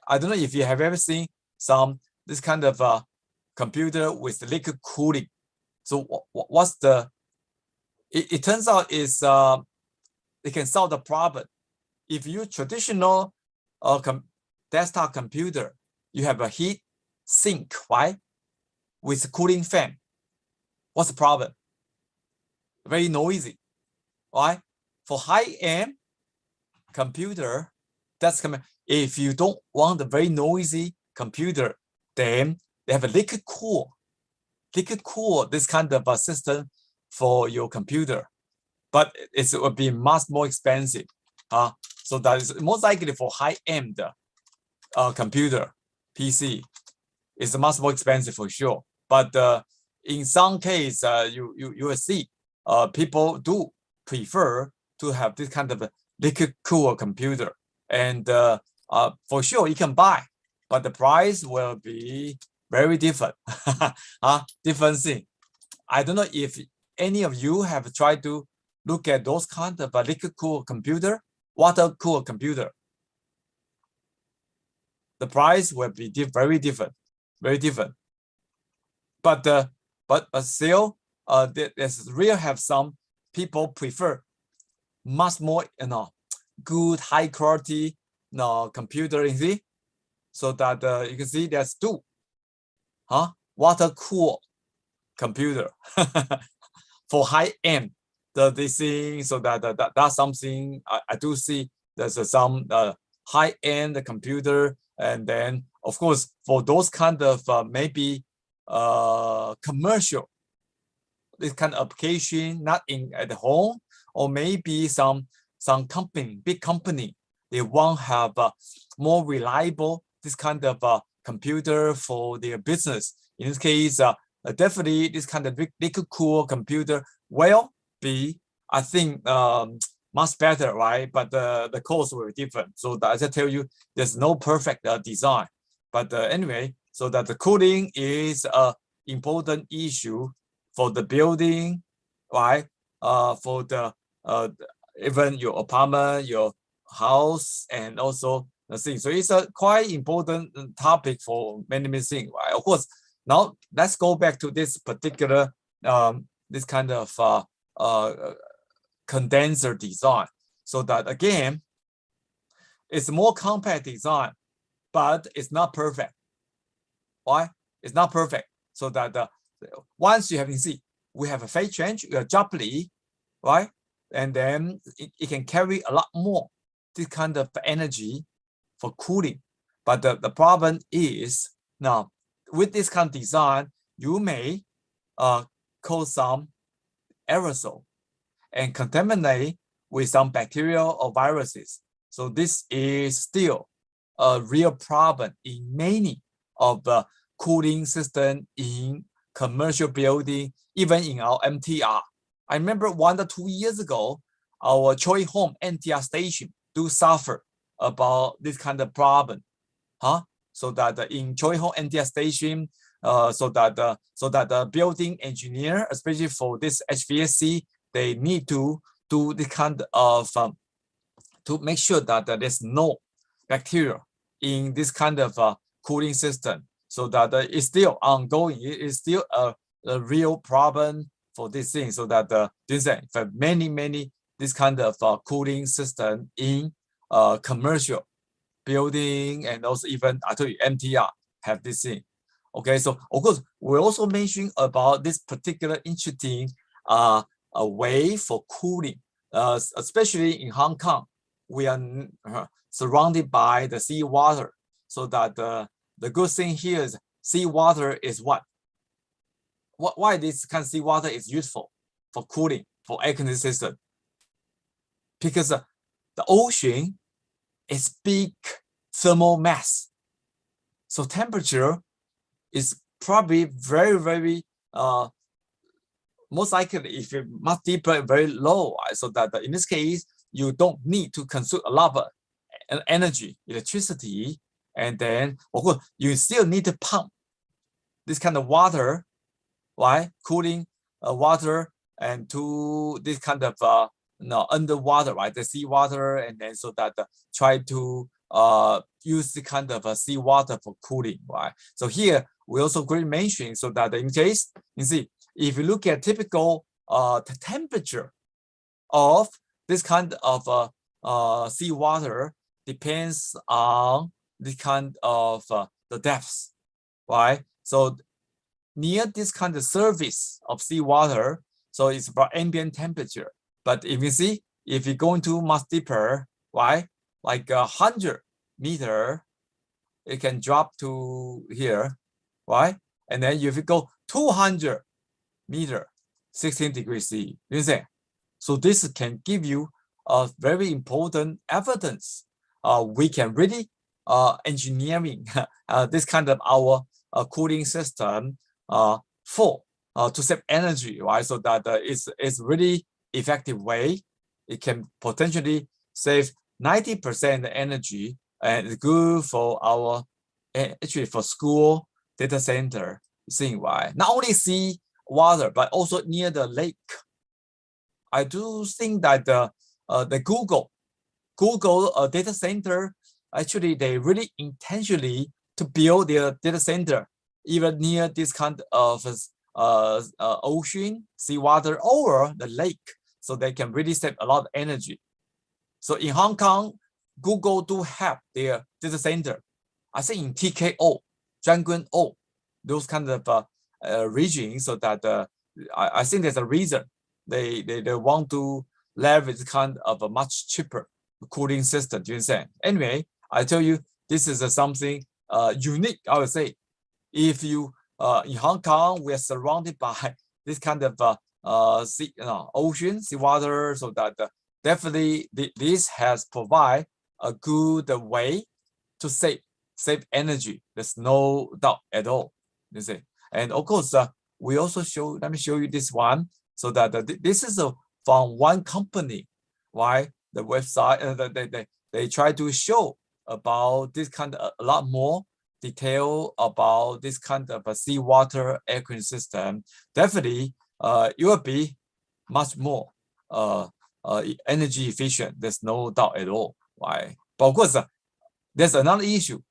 I don't know if you have ever seen this kind of computer with liquid cooling. So what's the? It turns out is it can solve the problem. If you traditional desktop computer, you have a heat sink, right, with cooling fan. What's the problem? Very noisy, right? For high-end computer, that's coming. If you don't want a very noisy computer, then they have a liquid cool this kind of a system for your computer, but it will be much more expensive. So that is most likely for high-end computer PC. It's much more expensive for sure. But in some case, you will see people do prefer to have this kind of a liquid cool computer. And for sure you can buy, but the price will be very different. Different thing. I don't know if any of you have tried to look at those kind of a liquid cool computer, water cool computer. The price will be very different, very different. But still, there's really have some people prefer much more, good high quality computer, you see, so that you can see there's two water cool computer for high end this thing. So that's something I do see. There's some high end computer, and then of course for those kind of maybe commercial, this kind of application, not at home, or maybe some company, big company, they want to have more reliable this kind of computer for their business. In this case, definitely this kind of liquid cool computer will be, I think, much better, right? But the cost will be different. So that, as I tell you, there's no perfect design. But anyway, so that the cooling is an important issue for the building, right? For the even your apartment, your house, and also the thing. So it's a quite important topic for many things, right? Of course, now let's go back to this particular this kind of condenser design. So that again, it's more compact design, but it's not perfect. Why? It's not perfect. So that once you have, you see, we have a phase change, we have Jopley, right? And then it can carry a lot more this kind of energy for cooling. But the problem is now with this kind of design, you may cause some aerosol and contaminate with some bacteria or viruses. So this is still a real problem in many of the cooling system in commercial building, even in our MTR. I remember 1 or 2 years ago, our Choi Home MTR station do suffer about this kind of problem, So that in Choi Home MTR station, so that the building engineer, especially for this HVAC, they need to do the kind of to make sure that there's no bacteria in this kind of cooling system. So that it's still ongoing. It is still a real problem for this thing. So that for many this kind of cooling system in commercial building, and also even I told you MTR have this thing. Okay, so of course we also mentioned about this particular interesting a way for cooling, especially in Hong Kong. We are surrounded by the seawater, so that the good thing here is seawater is why this kind of seawater is useful for cooling, for air conditioning system, because the ocean is big thermal mass, so temperature is probably very most likely if it's much deeper, very low, so that in this case you don't need to consume a lot of energy, electricity, and then of course you still need to pump this kind of water, right? Cooling water and to this kind of underwater, right? The seawater, and then so that try to use the kind of seawater for cooling, right? So here we also could mention so that in case you see, if you look at typical temperature of this kind of seawater depends on the kind of the depths, right? So near this kind of surface of seawater, so it's about ambient temperature. But if you see, if you go into much deeper, right, like 100 meter, it can drop to here, right? And then if you go 200 meter, 16 degrees C, you see? So this can give you a very important evidence. We can really engineering this kind of our cooling system to save energy, right? So that it's really effective way. It can potentially save 90% energy, and it's good for our actually for school data center thing, right? Not only sea water, but also near the lake. I do think that the Google data center, actually they really intentionally to build their data center even near this kind of ocean, seawater, or the lake, so they can really save a lot of energy. So in Hong Kong, Google do have their data center. I think in TKO, Zhanguan O, those kind of regions, so that I think there's a reason they want to leverage kind of a much cheaper cooling system. Do you understand? Anyway, I tell you, this is something unique, I would say. If you in Hong Kong, we are surrounded by this kind of ocean, seawater, so that definitely this has provide a good way to save energy. There's no doubt at all. You see, and of course, we also show, let me show you this one. So that this is from one company, right? The website, they try to show about this kind of a lot more detail about this kind of a seawater air cooling system. Definitely, it will be much more energy efficient. There's no doubt at all, right? But of course, there's another issue.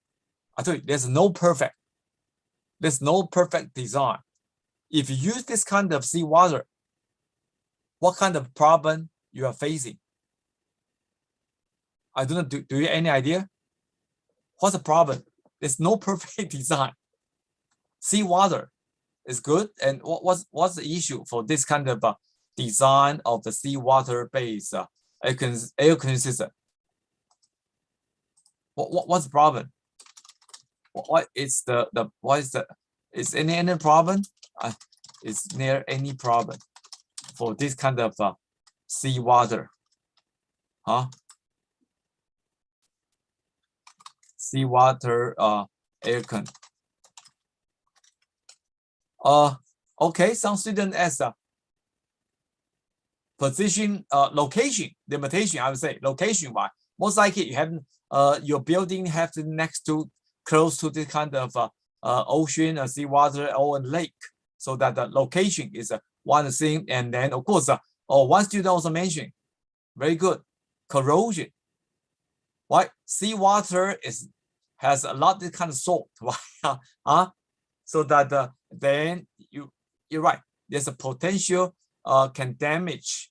I told you, there's no perfect design. If you use this kind of seawater, what kind of problem you are facing? I don't know. Do you have any idea? What's the problem? There's no perfect design. Seawater is good, and what's the issue for this kind of design of the seawater-based air cooling system? What's the problem? Is any problem? Is there any problem for this kind of seawater? Seawater air con. Okay, some student as a position location limitation. I would say location wise, most likely you have your building have to next to close to this kind of ocean or seawater or a lake, so that the location is one thing. And then of course, one student also mentioned, very good, corrosion. Right, seawater has a lot of this kind of salt, right? So that then you're right. There's a potential can damage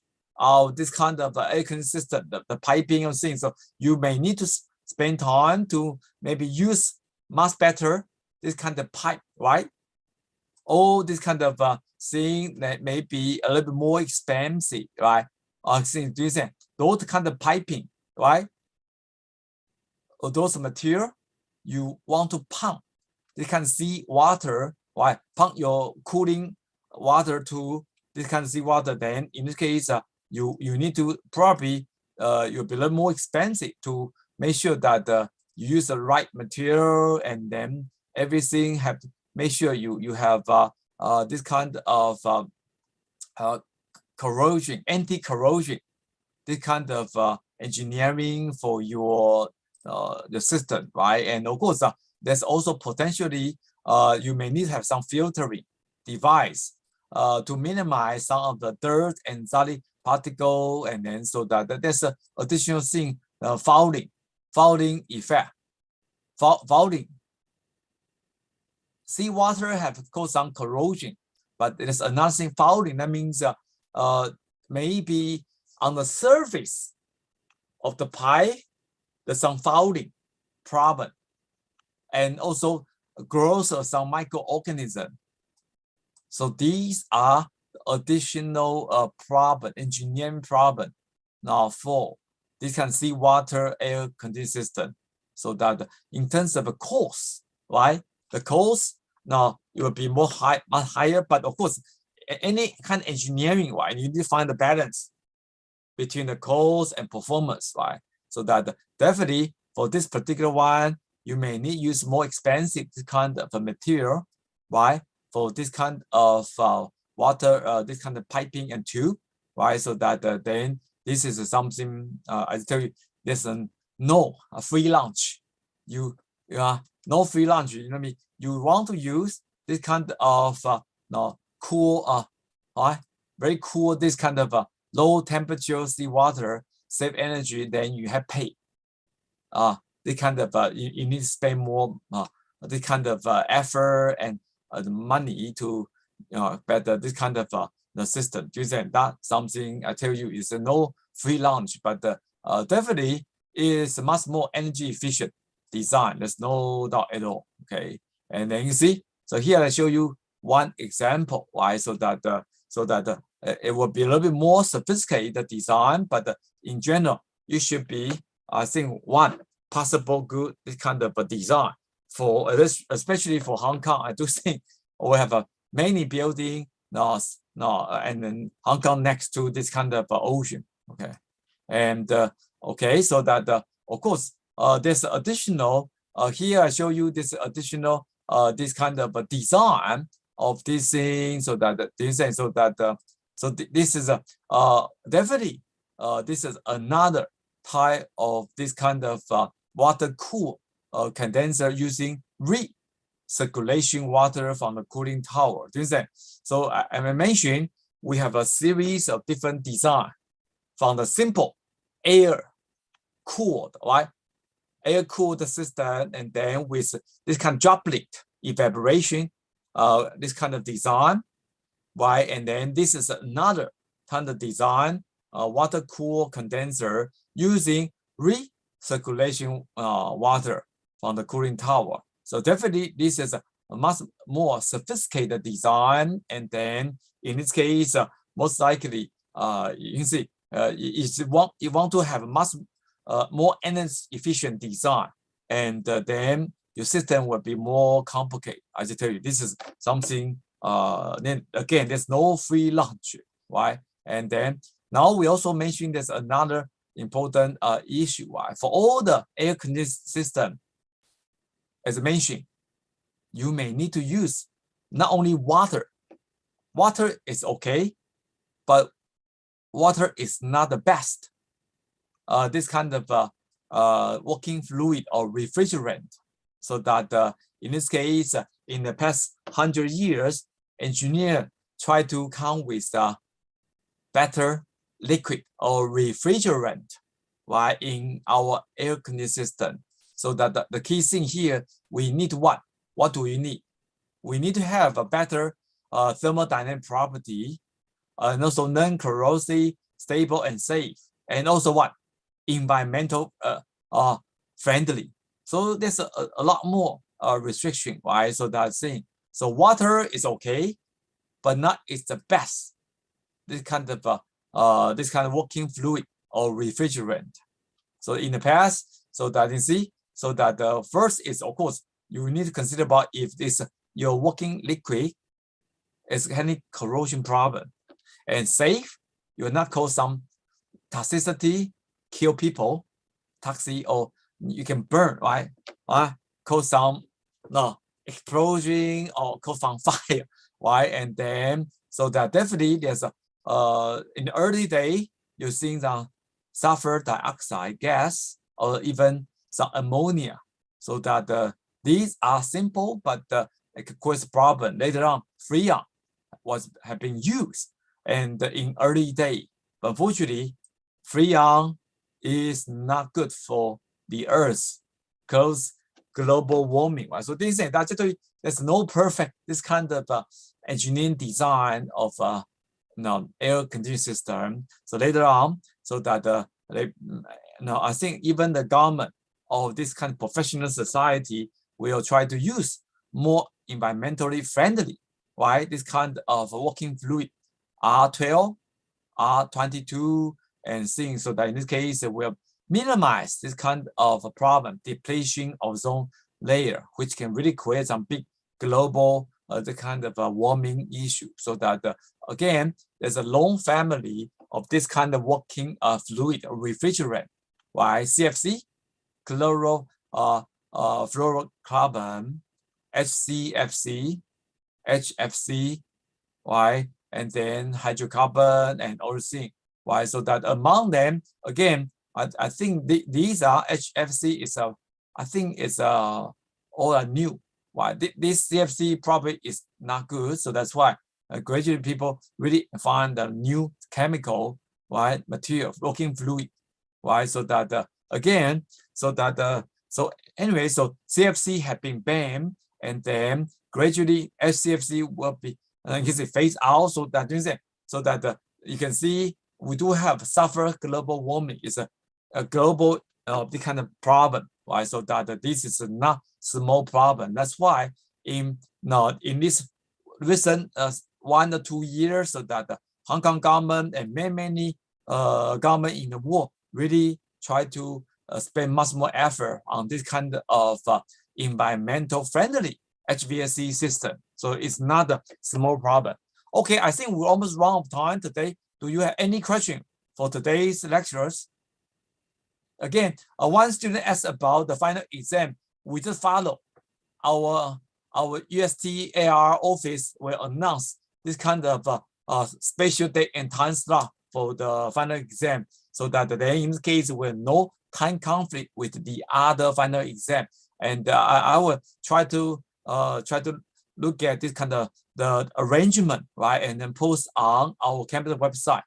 this kind of air cooling system, the piping and things. So you may need to spend time to maybe use much better this kind of pipe, right? All this kind of thing that may be a little bit more expensive, right? Do you say those kind of piping, right? Or those material you want to pump, this kind of sea water, right? Pump your cooling water to this kind of sea water. Then in this case, you need to probably you'll be a little more expensive to make sure that you use the right material, and then everything have to make sure you have this kind of corrosion, anti-corrosion, this kind of engineering for your the system, right? And of course, there's also potentially you may need to have some filtering device to minimize some of the dirt and solid particle, and then so that there's an additional thing, fouling effect. Fouling. Seawater have caused some corrosion, but there's another thing, fouling. That means maybe on the surface of the pipe, there's some fouling problem, and also growth of some microorganism. So these are additional engineering problem now for this kind of seawater air conditioning system. So that in terms of the cost, right? The cost now it will be much higher, but of course, any kind of engineering, right? You need to find the balance between the cost and performance, right? So that definitely for this particular one, you may need use more expensive kind of a material, right? For this kind of water, this kind of piping and tube, right? So that then this is something I tell you, there's no free lunch. You no free lunch. You know what I mean? You want to use this kind of cool, very cool, this kind of low temperature seawater, save energy, then you have pay. This kind of you need to spend more this kind of effort and the money to better this kind of the system. You say that something I tell you is no free lunch, but definitely is much more energy efficient design. There's no doubt at all. Okay, and then you see. So here I show you one example, right? So that it will be a little bit more sophisticated design, but in general, it should be, I think, one possible good this kind of a design for this, especially for Hong Kong. I do think we have many building and then Hong Kong next to this kind of ocean. Okay, and okay, so that of course there's additional here I show you this additional this kind of design of this thing, so that this thing, so that this is definitely this is another type of this kind of water cool condenser using recirculation water from the cooling tower. So I mentioned we have a series of different design from the simple air cooled, right? Air cooled system, and then with this kind of droplet evaporation, this kind of design, right? And then this is another kind of design, water cool condenser using recirculation water from the cooling tower. So definitely this is a much more sophisticated design. And then in this case, most likely, you can see you want to have a much more energy efficient design, and then your system will be more complicated. I just tell you, this is something. Then again, there's no free lunch, right? And then now we also mentioned there's another important issue, right? For all the air conditioning system, as I mentioned, you may need to use not only water. Water is okay, but water is not the best. This kind of working fluid or refrigerant. So that in this case, in the past 100 years, engineers try to come with better liquid or refrigerant, right, in our air conditioning system. So that the key thing here, we need what? What do we need? We need to have a better thermodynamic property, and also non-corrosive, stable, and safe. And also what? Environmental friendly. So there's a lot more restriction, right? So that's thing. So water is okay, but not is the best. This kind of working fluid or refrigerant. So in the past, so that you see, so that the first is, of course, you need to consider about if this your working liquid is any corrosion problem, and safe, you will not cause some toxicity, kill people, toxic, or you can burn, right? Cause some explosion or cause some fire, right? And then so that definitely there's a in the early day you're seeing the sulfur dioxide gas or even some ammonia. So that these are simple, but it could cause problem. Later on, Freon have been used, and in early day, but unfortunately, Freon is not good for the Earth, cause global warming. Right? So this is actually there's no perfect this kind of engineering design of air conditioning system. So later on, so that I think even the government or this kind of professional society will try to use more environmentally friendly, right? This kind of working fluid, R12, R22, and things. So that in this case, it will minimize this kind of problem, depletion of ozone layer, which can really create some big global the kind of warming issue. So that again, there's a long family of this kind of working fluid or refrigerant, right? CFC, fluorocarbon, HCFC, HFC, right? And then hydrocarbon and all things, right? So that among them, again, I think these are HFC is I think it's all new. Why this CFC probably is not good, so that's why gradually people really find a new chemical, right, material, working fluid, right? So that again, so anyway, so CFC have been banned, and then gradually HCFC will be phased out. So that you can see we do have sulfur global warming is a global the kind of problem, right? So that this is not small problem. That's why in this recent 1 or 2 years, so that the Hong Kong government and many government in the world really try to spend much more effort on this kind of environmental friendly HVAC system. So it's not a small problem. Okay, I think we're almost run out of time today. Do you have any question for today's lecturers? Again, one student asked about the final exam. We just follow our our UST AR office will announce this kind of special date and time slot for the final exam, so that then in this case will no time conflict with the other final exam. And I will try to look at this kind of the arrangement, right, and then post on our campus website.